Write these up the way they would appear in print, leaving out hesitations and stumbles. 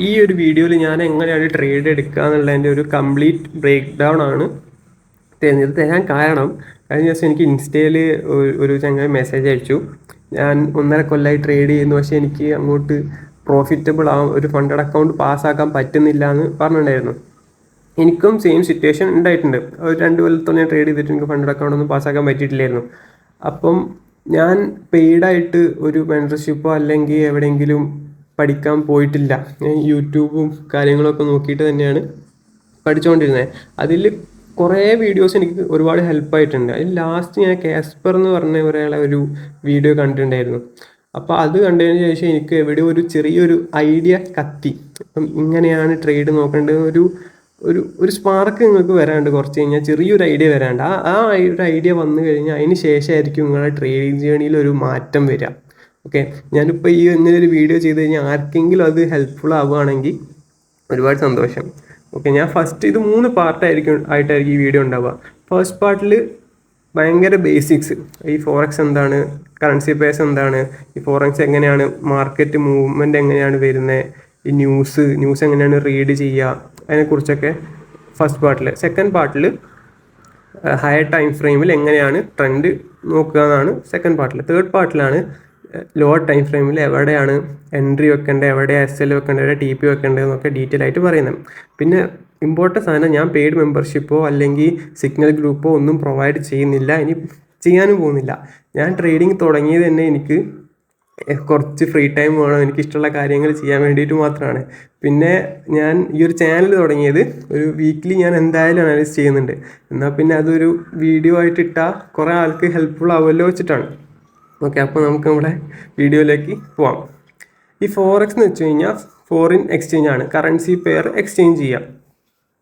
ഈ ഒരു വീഡിയോയിൽ ഞാൻ എങ്ങനെയാണ് ട്രേഡ് എടുക്കുക എന്നുള്ളതിൻ്റെ ഒരു കംപ്ലീറ്റ് ബ്രേക്ക് ഡൗൺ ആണ് തരാൻ കാരണം കഴിഞ്ഞ ദിവസം എനിക്ക് ഇൻസ്റ്റയിൽ ഒരു ചങ്ങായി മെസ്സേജ് അയച്ചു. ഞാൻ 1.5 കൊല്ലമായി ട്രേഡ് ചെയ്യുന്നു, പക്ഷേ എനിക്ക് അങ്ങോട്ട് പ്രോഫിറ്റബിൾ ആവും ഒരു ഫണ്ടഡ് അക്കൗണ്ട് പാസ്സാക്കാൻ പറ്റുന്നില്ല എന്ന് പറഞ്ഞിട്ടുണ്ടായിരുന്നു. എനിക്കും സെയിം സിറ്റുവേഷൻ ഉണ്ടായിട്ടുണ്ട്. ഒരു 2 കൊല്ലത്തോളം ഞാൻ ട്രേഡ് ചെയ്തിട്ട് എനിക്ക് ഫണ്ടഡ് അക്കൗണ്ട് ഒന്നും പാസ്സാക്കാൻ പറ്റിയിട്ടില്ലായിരുന്നു. അപ്പം ഞാൻ പെയ്ഡായിട്ട് ഒരു മെൻറ്റർഷിപ്പോ അല്ലെങ്കിൽ എവിടെയെങ്കിലും പഠിക്കാൻ പോയിട്ടില്ല. ഞാൻ യൂട്യൂബും കാര്യങ്ങളൊക്കെ നോക്കിയിട്ട് തന്നെയാണ് പഠിച്ചുകൊണ്ടിരുന്നത്. അതിൽ കുറേ വീഡിയോസ് എനിക്ക് ഒരുപാട് ഹെൽപ്പായിട്ടുണ്ട്. അതിൽ ലാസ്റ്റ് ഞാൻ കാസ്പർ എന്ന് പറഞ്ഞ ഒരാളെ ഒരു വീഡിയോ കണ്ടിട്ടുണ്ടായിരുന്നു. അപ്പോൾ അത് കണ്ടതിന് ശേഷം എനിക്ക് എവിടെ ഒരു ചെറിയൊരു ഐഡിയ കത്തി. ഇപ്പം ഇങ്ങനെയാണ് ട്രേഡ് നോക്കേണ്ടത് ഒരു ഒരു ഒരു സ്പാർക്ക് നിങ്ങൾക്ക് വരാണ്ട് കുറച്ച് കഴിഞ്ഞാൽ ചെറിയൊരു ഐഡിയ വരാണ്ട് ആ ഒരു ഐഡിയ വന്നു കഴിഞ്ഞാൽ അതിന് ശേഷമായിരിക്കും നിങ്ങളുടെ ട്രേഡിങ് ജേണിയിൽ ഒരു മാറ്റം വരിക. ഓക്കെ, ഞാനിപ്പോൾ ഈ ഇങ്ങനെ ഒരു വീഡിയോ ചെയ്ത് കഴിഞ്ഞാൽ ആർക്കെങ്കിലും അത് ഹെൽപ്ഫുൾ ആവുകയാണെങ്കിൽ ഒരുപാട് സന്തോഷം. ഓക്കെ, ഞാൻ ഫസ്റ്റ് ഇത് 3 പാർട്ടായിരിക്കും ഈ വീഡിയോ ഉണ്ടാവുക. ഫസ്റ്റ് പാർട്ടിൽ ഭയങ്കര ബേസിക്സ്, ഈ ഫോറക്സ് എന്താണ്, കറൻസി പേഴ്സ് എന്താണ്, ഈ ഫോറക്സ് എങ്ങനെയാണ്, മാർക്കറ്റ് മൂവ്മെൻറ്റ് എങ്ങനെയാണ് വരുന്നത്, ഈ ന്യൂസ് എങ്ങനെയാണ് റീഡ് ചെയ്യുക, അതിനെക്കുറിച്ചൊക്കെ ഫസ്റ്റ് പാർട്ടിൽ. സെക്കൻഡ് പാർട്ടിൽ ഹയർ ടൈം ഫ്രെയിമിൽ എങ്ങനെയാണ് ട്രെൻഡ് നോക്കുക എന്നാണ് സെക്കൻഡ് പാർട്ടിൽ. തേർഡ് പാർട്ടിലാണ് ലോവർ ടൈം ഫ്രെയിമിൽ എവിടെയാണ് എൻട്രി വെക്കേണ്ടത്, എവിടെ SL വെക്കേണ്ടത്, എവിടെ TP വെക്കേണ്ടത് എന്നൊക്കെ ഡീറ്റെയിൽ ആയിട്ട് പറയുന്നത്. പിന്നെ ഇമ്പോർട്ടൻറ്റ് സാധനം, ഞാൻ പെയ്ഡ് മെമ്പർഷിപ്പോ അല്ലെങ്കിൽ സിഗ്നൽ ഗ്രൂപ്പോ ഒന്നും പ്രൊവൈഡ് ചെയ്യുന്നില്ല, ഇനി ചെയ്യാനും പോകുന്നില്ല. ഞാൻ ട്രേഡിങ് തുടങ്ങിയത് തന്നെ എനിക്ക് കുറച്ച് ഫ്രീ ടൈം വേണം, എനിക്കിഷ്ടമുള്ള കാര്യങ്ങൾ ചെയ്യാൻ വേണ്ടിയിട്ട് മാത്രമാണ്. പിന്നെ ഞാൻ ഈ ഒരു ചാനൽ തുടങ്ങിയത് ഒരു വീക്ക്ലി ഞാൻ എന്തായാലും അനലൈസ് ചെയ്യുന്നുണ്ട്. എന്നാൽ പിന്നെ അതൊരു വീഡിയോ ആയിട്ട് ഇട്ടാൽ കുറേ ആൾക്ക് ഹെൽപ്ഫുൾ ആവുമല്ലോ വെച്ചിട്ടാണ്. ഓക്കെ, അപ്പോൾ നമുക്ക് നമ്മുടെ വീഡിയോയിലേക്ക് പോവാം. ഈ ഫോറക്സ് എന്ന് വെച്ച് കഴിഞ്ഞാൽ ഫോറിൻ എക്സ്ചേഞ്ച് ആണ്, കറൻസി പെയർ എക്സ്ചേഞ്ച് ചെയ്യാം.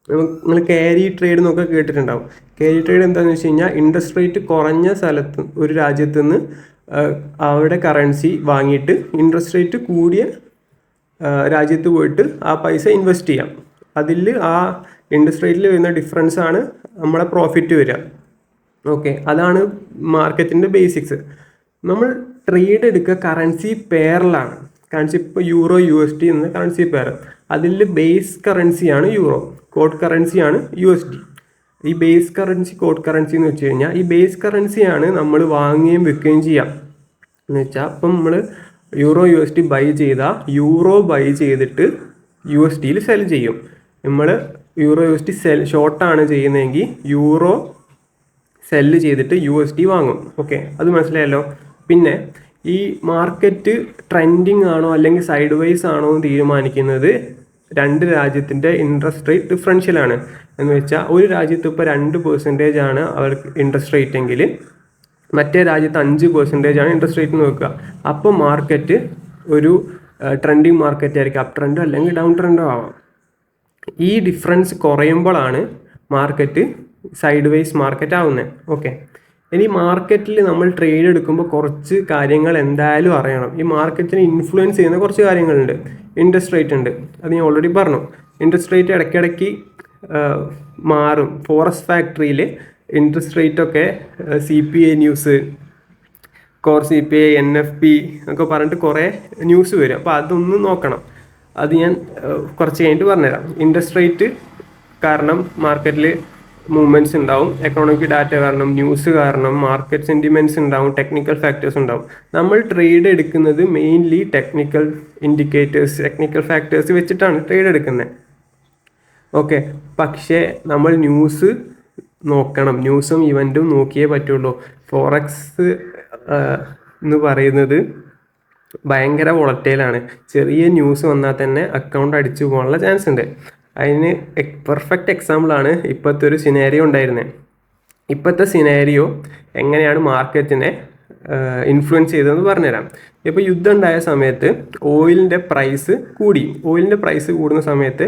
നിങ്ങൾ ക്യാരി ട്രേഡ് എന്നൊക്കെ കേട്ടിട്ടുണ്ടാവും. ക്യാരി ട്രേഡ് എന്താണെന്ന് വെച്ച് കഴിഞ്ഞാൽ ഇൻട്രസ്റ്റ് റേറ്റ് കുറഞ്ഞ സ്ഥലത്ത് ഒരു രാജ്യത്ത് നിന്ന് അവിടെ കറൻസി വാങ്ങിയിട്ട് ഇൻട്രസ്റ്റ് റേറ്റ് കൂടിയ രാജ്യത്ത് പോയിട്ട് ആ പൈസ ഇൻവെസ്റ്റ് ചെയ്യാം. അതിൽ ആ ഇൻട്രസ്റ്റ് റേറ്റിൽ വരുന്ന ഡിഫറൻസ് ആണ് നമ്മളെ പ്രോഫിറ്റ് വരിക. ഓക്കെ, അതാണ് മാർക്കറ്റിൻ്റെ ബേസിക്സ്. നമ്മൾ ട്രേഡ് എടുക്കുക കറൻസി പെയറിലാണ്. കറൻസി ഇപ്പോൾ യൂറോ USD എന്ന കറൻസി പെയർ, അതിൽ ബേസ് കറൻസിയാണ് യൂറോ, കോഡ് കറൻസിയാണ് USD. ഈ ബേസ് കറൻസി കോഡ് കറൻസി എന്ന് വെച്ച് കഴിഞ്ഞാൽ ഈ ബേസ് കറൻസിയാണ് നമ്മൾ വാങ്ങുകയും വിൽക്കുകയും ചെയ്യാം. എന്ന് വെച്ചാൽ ഇപ്പം നമ്മൾ യൂറോ USD ബൈ ചെയ്താൽ യൂറോ ബൈ ചെയ്തിട്ട് USDയിൽ സെൽ ചെയ്യും. നമ്മൾ യൂറോ USD ഷോർട്ടാണ് ചെയ്യുന്നതെങ്കിൽ യൂറോ സെല്ല് ചെയ്തിട്ട് USD വാങ്ങും. ഓക്കെ, അത് മനസ്സിലായല്ലോ. പിന്നെ ഈ മാർക്കറ്റ് ട്രെൻഡിങ് ആണോ അല്ലെങ്കിൽ സൈഡ് വൈസ് ആണോ എന്ന് തീരുമാനിക്കുന്നത് 2 രാജ്യത്തിൻ്റെ ഇൻട്രസ്റ്റ് റേറ്റ് ഡിഫറൻഷ്യലാണ്. എന്ന് വെച്ചാൽ ഒരു രാജ്യത്ത് ഇപ്പോൾ 2% ആണ് അവർക്ക് ഇൻട്രസ്റ്റ് റേറ്റ് എങ്കിൽ മറ്റേ രാജ്യത്ത് 5% ആണ് ഇൻട്രസ്റ്റ് റേറ്റ് നോക്കുക. അപ്പോൾ മാർക്കറ്റ് ഒരു ട്രെൻഡിങ് മാർക്കറ്റ് ആയിരിക്കും, അപ് ട്രെൻഡോ അല്ലെങ്കിൽ ഡൗൺ ട്രെൻഡോ ആവാം. ഈ ഡിഫറൻസ് കുറയുമ്പോഴാണ് മാർക്കറ്റ് സൈഡ് വൈസ് മാർക്കറ്റ് ആവുന്നത്. ഓക്കെ, ഇനി മാർക്കറ്റിൽ നമ്മൾ ട്രേഡ് എടുക്കുമ്പോൾ കുറച്ച് കാര്യങ്ങൾ എന്തായാലും അറിയണം. ഈ മാർക്കറ്റിനെ ഇൻഫ്ലുവൻസ് ചെയ്യുന്ന കുറച്ച് കാര്യങ്ങളുണ്ട്. ഇൻട്രസ്റ്റ് റേറ്റ് ഉണ്ട്, അത് ഞാൻ ഓൾറെഡി പറഞ്ഞു. ഇൻട്രസ്റ്റ് റേറ്റ് ഇടയ്ക്കിടയ്ക്ക് മാറും. ഫോറസ്റ്റ് ഫാക്ടറിയിൽ ഇൻട്രസ്റ്റ് റേറ്റൊക്കെ CPI news, core CPI, NFP ഒക്കെ പറഞ്ഞിട്ട് കുറേ ന്യൂസ് വരും. അപ്പോൾ അതൊന്നും നോക്കണം. അത് ഞാൻ കുറച്ച് കഴിഞ്ഞിട്ട് പറഞ്ഞുതരാം. ഇൻട്രസ്റ്റ് റേറ്റ് കാരണം മാർക്കറ്റിൽ മൂവ്മെൻറ്റ്സ് ഉണ്ടാവും, എക്കണോമിക് ഡാറ്റ കാരണം, ന്യൂസ് കാരണം, മാർക്കറ്റ് സെൻറ്റിമെൻറ്റ്സ് ഉണ്ടാവും, ടെക്നിക്കൽ ഫാക്ടേഴ്സ് ഉണ്ടാവും. നമ്മൾ ട്രേഡ് എടുക്കുന്നത് mainly technical indicators, technical factors വെച്ചിട്ടാണ് ട്രേഡ് എടുക്കുന്നത്. ഓക്കെ, പക്ഷേ നമ്മൾ ന്യൂസ് നോക്കണം, ന്യൂസും ഇവൻറ്റും നോക്കിയേ പറ്റുള്ളൂ. ഫോറക്സ് എന്ന് പറയുന്നത് ഭയങ്കര വോളറ്റൈലാണ്. ചെറിയ ന്യൂസ് വന്നാൽ തന്നെ അക്കൗണ്ട് അടിച്ചു പോകാനുള്ള ചാൻസ് ഉണ്ട്. അതിന് പെർഫെക്റ്റ് എക്സാമ്പിളാണ് ഇപ്പോഴത്തെ ഒരു സിനാരിയോ ഉണ്ടായിരുന്നത്. ഇപ്പോഴത്തെ സിനാരിയോ എങ്ങനെയാണ് മാർക്കറ്റിനെ ഇൻഫ്ലുവൻസ് ചെയ്തതെന്ന് പറഞ്ഞുതരാം. ഇപ്പോൾ യുദ്ധം ഉണ്ടായ സമയത്ത് ഓയിലിൻ്റെ പ്രൈസ് കൂടി. ഓയിലിൻ്റെ പ്രൈസ് കൂടുന്ന സമയത്ത്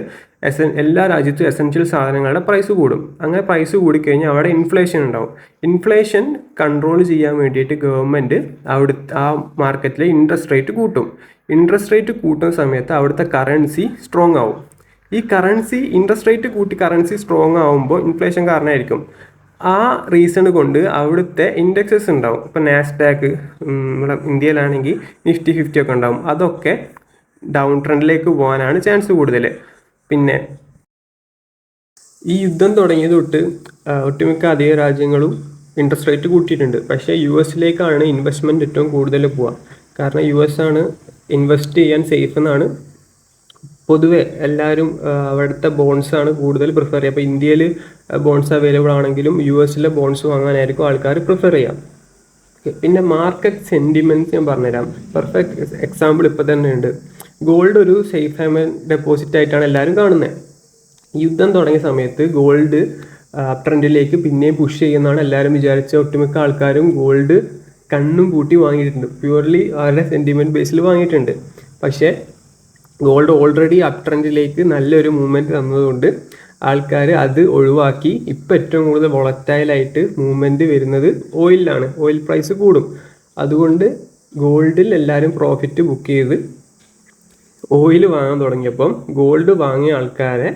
എല്ലാ രാജ്യത്തും എസെൻഷ്യൽ സാധനങ്ങളുടെ പ്രൈസ് കൂടും. അങ്ങനെ പ്രൈസ് കൂടിക്കഴിഞ്ഞാൽ അവിടെ ഇൻഫ്ലേഷൻ ഉണ്ടാവും. ഇൻഫ്ലേഷൻ കൺട്രോൾ ചെയ്യാൻ വേണ്ടിയിട്ട് ഗവൺമെൻറ് ആ മാർക്കറ്റിലെ ഇൻട്രസ്റ്റ് റേറ്റ് കൂട്ടും. ഇൻട്രസ്റ്റ് റേറ്റ് കൂട്ടുന്ന സമയത്ത് അവിടുത്തെ കറൻസി സ്ട്രോങ് ആവും. ഈ കറൻസി ഇൻട്രസ്റ്റ് റേറ്റ് കൂട്ടി കറൻസി സ്ട്രോങ് ആവുമ്പോൾ ഇൻഫ്ലേഷൻ കാരണമായിരിക്കും. ആ റീസൺ കൊണ്ട് അവിടുത്തെ ഇൻഡെക്സസ് ഉണ്ടാവും. ഇപ്പോൾ നാസ്ഡാക്ക്, നമ്മുടെ ഇന്ത്യയിലാണെങ്കിൽ നിഫ്റ്റി 50 ഒക്കെ ഉണ്ടാവും. അതൊക്കെ ഡൗൺ ട്രെൻഡിലേക്ക് പോകാനാണ് ചാൻസ് കൂടുതൽ. പിന്നെ ഈ യുദ്ധം തുടങ്ങിയത് തൊട്ട് ഒട്ടുമിക്ക അധിക രാജ്യങ്ങളും ഇൻട്രസ്റ്റ് റേറ്റ് കൂട്ടിയിട്ടുണ്ട്. പക്ഷേ US ഇൻവെസ്റ്റ്മെൻറ്റ് ഏറ്റവും കൂടുതൽ പോവുക. കാരണം US ആണ് ഇൻവെസ്റ്റ് ചെയ്യാൻ സേഫ് എന്നാണ് പൊതുവെ എല്ലാവരും അവിടുത്തെ ബോൺസാണ് കൂടുതൽ പ്രിഫർ ചെയ്യുക. അപ്പോൾ ഇന്ത്യയിൽ ബോൺസ് അവൈലബിൾ ആണെങ്കിലും US ബോൺസ് വാങ്ങാനായിരിക്കും ആൾക്കാർ പ്രിഫർ ചെയ്യുക. പിന്നെ മാർക്കറ്റ് സെൻറ്റിമെൻറ്റ്സ് ഞാൻ പറഞ്ഞുതരാം. പെർഫെക്റ്റ് എക്സാമ്പിൾ ഇപ്പോൾ തന്നെ ഉണ്ട്. ഗോൾഡ് ഒരു സേഫ് ഹാവൻ ഡെപ്പോസിറ്റ് ആയിട്ടാണ് എല്ലാവരും കാണുന്നത്. യുദ്ധം തുടങ്ങിയ സമയത്ത് ഗോൾഡ് അപ് ട്രെൻഡിലേക്ക് പിന്നെയും പുഷ് ചെയ്യുന്നതാണ് എല്ലാവരും വിചാരിച്ച. ഒട്ടുമിക്ക ആൾക്കാരും ഗോൾഡ് കണ്ണും പൂട്ടി വാങ്ങിയിട്ടുണ്ട്, പ്യുവർലി അവരുടെ സെൻറ്റിമെൻറ്റ് ബേസിൽ വാങ്ങിയിട്ടുണ്ട്. പക്ഷേ ഗോൾഡ് ഓൾറെഡി അപ് ട്രെൻഡിലേക്ക് നല്ലൊരു മൂവ്മെൻറ്റ് തന്നതുകൊണ്ട് ആൾക്കാർ അത് ഒഴിവാക്കി ഇപ്പോൾ ഏറ്റവും കൂടുതൽ വോളറ്റൈലായിട്ട് മൂവ്മെൻറ്റ് വരുന്നത് ഓയിലാണ്. ഓയിൽ പ്രൈസ് കൂടും. അതുകൊണ്ട് ഗോൾഡിൽ എല്ലാവരും പ്രോഫിറ്റ് ബുക്ക് ചെയ്ത് ഓയിൽ വാങ്ങാൻ തുടങ്ങിയപ്പം ഗോൾഡ് വാങ്ങിയ ആൾക്കാരെ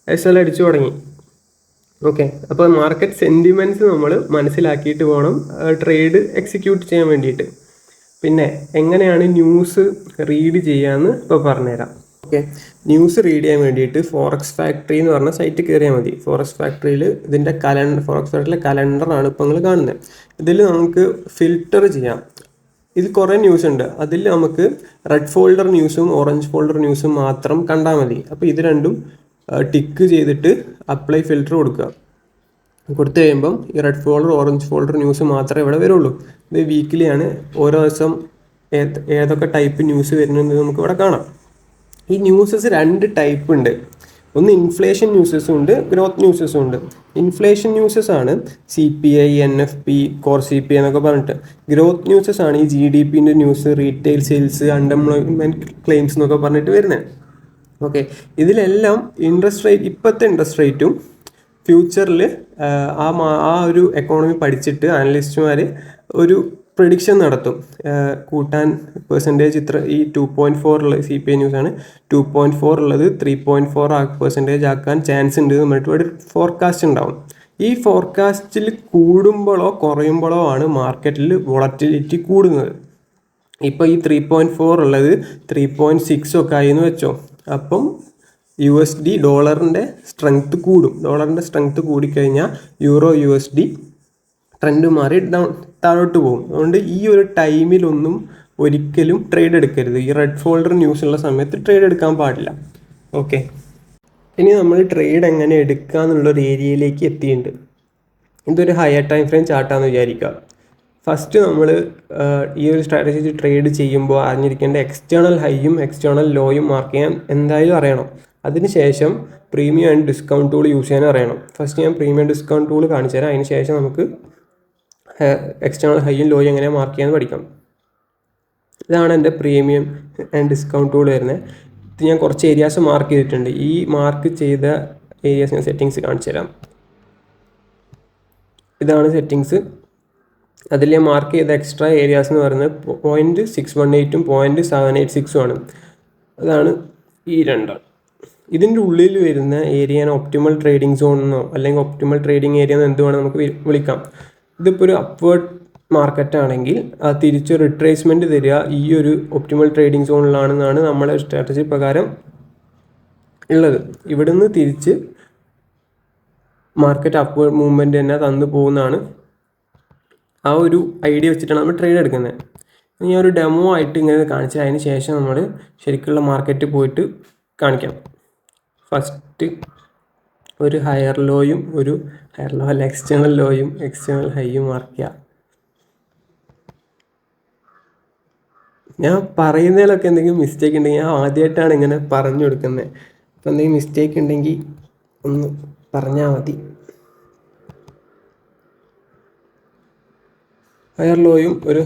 SL അടിച്ചു തുടങ്ങി. ഓക്കെ, അപ്പോൾ മാർക്കറ്റ് സെൻറ്റിമെൻറ്റ്സ് നമ്മൾ മനസ്സിലാക്കിയിട്ട് വേണം ട്രേഡ് എക്സിക്യൂട്ട് ചെയ്യാൻ വേണ്ടിയിട്ട്. പിന്നെ എങ്ങനെയാണ് ന്യൂസ് റീഡ് ചെയ്യാമെന്ന് ഇപ്പോൾ പറഞ്ഞുതരാം. ഓക്കെ, ന്യൂസ് റീഡ് ചെയ്യാൻ വേണ്ടിയിട്ട് ഫോറക്സ് ഫാക്ടറി എന്ന് പറഞ്ഞ സൈറ്റ് കയറിയാൽ മതി. ഫോറക്സ് ഫാക്ടറിയിൽ ഇതിൻ്റെ ഫോറക്സ് ഫാക്ടറിയിലെ കലണ്ടറാണ് ഇപ്പോൾ നിങ്ങൾ കാണുന്നത്. ഇതിൽ നമുക്ക് ഫിൽറ്റർ ചെയ്യാം. ഇതിൽ കുറേ ന്യൂസ് ഉണ്ട്. അതിൽ നമുക്ക് റെഡ് ഫോൾഡർ ന്യൂസും ഓറഞ്ച് ഫോൾഡർ ന്യൂസും മാത്രം കണ്ടാൽ മതി. അപ്പോൾ ഇത് രണ്ടും ടിക്ക് ചെയ്തിട്ട് അപ്ലൈ ഫിൽറ്റർ കൊടുക്കുക. കൊടുത്തു കഴിയുമ്പം ഈ red folder orange folder news മാത്രമേ ഇവിടെ വരുള്ളൂ. ഇത് വീക്കിലിയാണ്. ഓരോ ദിവസം ഏതൊക്കെ ടൈപ്പ് ന്യൂസ് വരുന്നത് നമുക്ക് ഇവിടെ കാണാം. ഈ ന്യൂസസ് 2 ടൈപ്പ് ഉണ്ട്. ഒന്ന് ഇൻഫ്ലേഷൻ ന്യൂസസും ഉണ്ട്, ഗ്രോത്ത് ന്യൂസസും ഉണ്ട്. ഇൻഫ്ലേഷൻ ന്യൂസസ് ആണ് CPI, NFP, കോർ CPI എന്നൊക്കെ പറഞ്ഞിട്ട്. ഗ്രോത്ത് ന്യൂസസ് ആണ് ഈ GDPൻ്റെ news, retail sales, unemployment claims എന്നൊക്കെ പറഞ്ഞിട്ട് വരുന്നത്. ഓക്കെ, ഇതിലെല്ലാം ഇൻട്രസ്റ്റ് റേറ്റ്, ഇപ്പോഴത്തെ ഇൻട്രസ്റ്റ് റേറ്റും ഫ്യൂച്ചറിൽ ആ ഒരു എക്കോണമി പഠിച്ചിട്ട് അനലിസ്റ്റുമാർ ഒരു പ്രിഡിക്ഷൻ നടത്തും. കൂട്ടാൻ പെർസെൻറ്റേജ് ഇത്ര, ഈ 2.4 ഉള്ളത് CPI ന്യൂസാണ്, 2.4 ഉള്ളത് 3.4% ആക്കാൻ ചാൻസ് ഉണ്ട് എന്ന് പറഞ്ഞിട്ട് ഒരു ഫോർകാസ്റ്റ് ഉണ്ടാവും. ഈ ഫോർകാസ്റ്റിൽ കൂടുമ്പോഴോ കുറയുമ്പോഴോ ആണ് മാർക്കറ്റിൽ വോളറ്റിലിറ്റി കൂടുന്നത്. ഇപ്പോൾ ഈ 3.4 ഉള്ളത് 3.6 ഒക്കെ ആയി എന്ന് വെച്ചോ. അപ്പം USD ഡോളറിൻ്റെ സ്ട്രെങ്ത്ത് കൂടും. ഡോളറിൻ്റെ സ്ട്രെങ്ത്ത് കൂടിക്കഴിഞ്ഞാൽ യൂറോ USD ട്രെൻഡ് മാറി താഴോട്ട് പോകും. അതുകൊണ്ട് ഈ ഒരു ടൈമിലൊന്നും ഒരിക്കലും ട്രേഡ് എടുക്കരുത്. ഈ റെഡ് ഫോൾഡർ ന്യൂസ് ഉള്ള സമയത്ത് ട്രേഡ് എടുക്കാൻ പാടില്ല. ഓക്കെ, ഇനി നമ്മൾ ട്രേഡ് എങ്ങനെ എടുക്കുക എന്നുള്ളൊരു ഏരിയയിലേക്ക് എത്തിയിട്ടുണ്ട്. ഇതൊരു ഹയർ ടൈം ഫ്രെയിം ചാർട്ടാണെന്ന് വിചാരിക്കുക. ഫസ്റ്റ് നമ്മൾ ഈ ഒരു സ്ട്രാറ്റജി ട്രേഡ് ചെയ്യുമ്പോൾ അറിഞ്ഞിരിക്കേണ്ട എക്സ്റ്റേണൽ ഹൈയും എക്സ്റ്റേണൽ ലോയും മാർക്ക് ചെയ്യാൻ എന്തായാലും അറിയണം. അതിനുശേഷം premium and discount tool use ചെയ്യാൻ അറിയണം. ഫസ്റ്റ് ഞാൻ പ്രീമിയം ഡിസ്കൗണ്ട് ടൂൾ കാണിച്ചു തരാം. അതിന് ശേഷം നമുക്ക് എക്സ്റ്റേണൽ ഹൈയും ലോയും എങ്ങനെ മാർക്ക് ചെയ്യാൻ പഠിക്കാം. ഇതാണ് എൻ്റെ പ്രീമിയം ആൻഡ് ഡിസ്കൗണ്ട് ടൂൾ വരുന്നത്. ഇത് ഞാൻ കുറച്ച് ഏരിയാസ് മാർക്ക് ചെയ്തിട്ടുണ്ട്. ഈ മാർക്ക് ചെയ്ത ഏരിയാസ് ഞാൻ സെറ്റിങ്സ് കാണിച്ചു തരാം. ഇതാണ് സെറ്റിങ്സ്. അതിൽ ഞാൻ മാർക്ക് ചെയ്ത എക്സ്ട്രാ ഏരിയാസ് എന്ന് പറയുന്നത് 0.618ഉം 0.786ഉം ആണ്. അതാണ് ഈ രണ്ടാണ്. ഇതിൻ്റെ ഉള്ളിൽ വരുന്ന ഏരിയയാണ് ഒപ്റ്റിമൽ ട്രേഡിംഗ് സോൺ എന്നോ അല്ലെങ്കിൽ ഒപ്റ്റിമൽ ട്രേഡിംഗ് ഏരിയ എന്ന് എന്ത് വേണം നമുക്ക് വിളിക്കാം. ഇതിപ്പോൾ ഒരു അപ്വേർഡ് മാർക്കറ്റ് ആണെങ്കിൽ തിരിച്ച് റിട്രേസ്മെൻറ്റ് തരിക ഈ ഒരു ഒപ്റ്റിമൽ ട്രേഡിംഗ് സോണിലാണെന്നാണ് നമ്മളെ സ്ട്രാറ്റജി പ്രകാരം ഉള്ളത്. ഇവിടുന്ന് തിരിച്ച് മാർക്കറ്റ് അപ്വേർഡ് മൂവ്മെൻറ്റ് തന്നെ തന്നു പോകുന്നതാണ്. ആ ഒരു ഐഡിയ വെച്ചിട്ടാണ് നമ്മൾ ട്രേഡ് എടുക്കുന്നത്. ഞാൻ ഒരു ഡെമോ ആയിട്ട് ഇങ്ങനെ കാണിച്ചാൽ അതിന് ശേഷം നമ്മൾ ശരിക്കുള്ള മാർക്കറ്റ് പോയിട്ട് കാണിക്കാം. ഫസ്റ്റ് ഒരു ഹയർ ലോയും ഒരു ഹയർ ലോ അല്ല എക്സ്റ്റേണൽ ലോയും എക്സ്റ്റേണൽ ഹൈയും മാർക്ക് ചെയ്യുക. ഞാൻ പറയുന്നതിലൊക്കെ എന്തെങ്കിലും മിസ്റ്റേക്ക് ഉണ്ടെങ്കിൽ, ഞാൻ ആദ്യമായിട്ടാണ് ഇങ്ങനെ പറഞ്ഞു കൊടുക്കുന്നത്. അപ്പോൾ എന്തെങ്കിലും മിസ്റ്റേക്ക് ഉണ്ടെങ്കിൽ ഒന്ന് പറഞ്ഞാൽ മതി. ഹയർ ലോയും ഒരു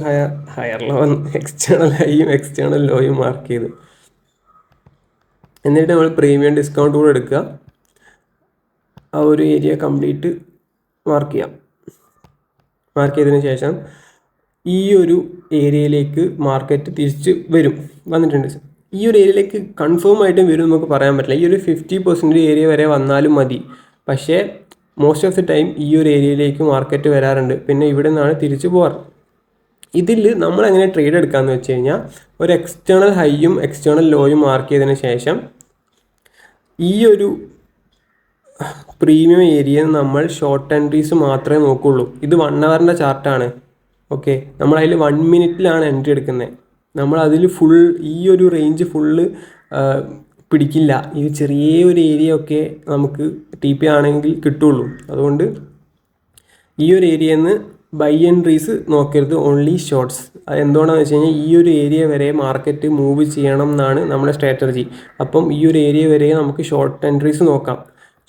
ഹയർ ലോ എക്സ്റ്റേണൽ ഹൈയും എക്സ്റ്റേണൽ ലോയും മാർക്ക് ചെയ്ത്, എന്നിട്ട് നമ്മൾ പ്രീമിയം ഡിസ്കൗണ്ട് കൂടെ എടുക്കുക. ആ ഒരു ഏരിയ കംപ്ലീറ്റ് മാർക്ക് ചെയ്യാം. മാർക്ക് ചെയ്തതിന് ശേഷം ഈ ഒരു ഏരിയയിലേക്ക് മാർക്കറ്റ് തിരിച്ച് വന്നിട്ടുണ്ട്. ഈ ഒരു ഏരിയയിലേക്ക് കൺഫേം ആയിട്ടും വരും നമുക്ക് പറയാൻ പറ്റില്ല. ഈ ഒരു 50% ഏരിയ വരെ വന്നാലും മതി. പക്ഷേ മോസ്റ്റ് ഓഫ് ദി ടൈം ഈ ഒരു ഏരിയയിലേക്ക് മാർക്കറ്റ് വരാറുണ്ട്. പിന്നെ ഇവിടെ നിന്നാണ് തിരിച്ച് പോകാറ്. ഇതിൽ നമ്മൾ എങ്ങനെ ട്രേഡ് എടുക്കാമെന്ന് വെച്ച് കഴിഞ്ഞാൽ ഒരു എക്സ്റ്റേണൽ ഹൈയും എക്സ്റ്റേണൽ ലോയും മാർക്ക് ചെയ്തതിന് ശേഷം ഈ ഒരു പ്രീമിയം ഏരിയയിൽ നമ്മൾ ഷോർട്ട് എൻട്രീസ് മാത്രമേ നോക്കുള്ളൂ. ഇത് 1 ഹവറിൻ്റെ ചാർട്ടാണ്. ഓക്കെ, നമ്മളതിൽ 1 മിനിറ്റിലാണ് എൻട്രി എടുക്കുന്നത്. നമ്മൾ അതിൽ ഫുൾ ഈ ഒരു റേഞ്ച് ഫുള്ള് പിടിക്കില്ല. ഈ ചെറിയ ഒരു ഏരിയ ഒക്കെ നമുക്ക് TP ആണെങ്കിൽ കിട്ടുള്ളൂ. അതുകൊണ്ട് ഈ ഒരു ഏരിയയിൽ നിന്ന് ബൈ എൻട്രീസ് നോക്കരുത്, ഓൺലി ഷോർട്ട്സ്. അത് എന്തുകൊണ്ടാണെന്ന് വെച്ച് കഴിഞ്ഞാൽ ഈ ഒരു ഏരിയ വരെ മാർക്കറ്റ് മൂവ് ചെയ്യണം എന്നാണ് നമ്മുടെ സ്ട്രാറ്റജി. അപ്പം ഈ ഒരു ഏരിയ വരെ നമുക്ക് ഷോർട്ട് എൻട്രീസ് നോക്കാം.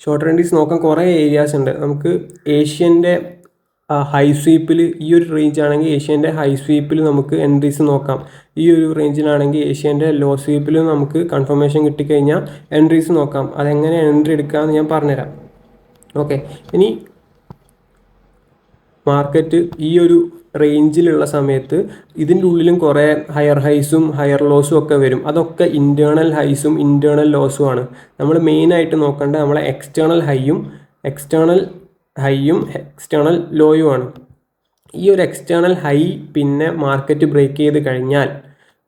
ഷോർട്ട് എൻട്രീസ് നോക്കാൻ കുറേ ഏരിയാസ് ഉണ്ട്. നമുക്ക് ഏഷ്യൻ്റെ ഹൈ സ്വീപ്പിൽ ഈ ഒരു റേഞ്ച് ആണെങ്കിൽ ഏഷ്യൻ്റെ ഹൈ സ്വീപ്പിൽ നമുക്ക് എൻട്രീസ് നോക്കാം. ഈ ഒരു റേഞ്ചിലാണെങ്കിൽ ഏഷ്യൻ്റെ ലോ സ്വീപ്പിൽ നമുക്ക് കൺഫർമേഷൻ കിട്ടിക്കഴിഞ്ഞാൽ എൻട്രീസ് നോക്കാം. അതെങ്ങനെ എൻട്രി എടുക്കാമെന്ന് ഞാൻ പറഞ്ഞുതരാം. ഓക്കെ, ഇനി മാർക്കറ്റ് ഈ ഒരു റേഞ്ചിലുള്ള സമയത്ത് ഇതിൻ്റെ ഉള്ളിലും കുറേ ഹയർ ഹൈസും ഹയർ ലോസും ഒക്കെ വരും. അതൊക്കെ ഇൻറ്റേർണൽ ഹൈസും ഇൻറ്റേർണൽ ലോസും ആണ്. നമ്മൾ മെയിനായിട്ട് നോക്കേണ്ടത് നമ്മളെ എക്സ്റ്റേണൽ ഹൈയും എക്സ്റ്റേണൽ ലോയും ആണ്. ഈ ഒരു എക്സ്റ്റേണൽ ഹൈ പിന്നെ മാർക്കറ്റ് ബ്രേക്ക് ചെയ്ത് കഴിഞ്ഞാൽ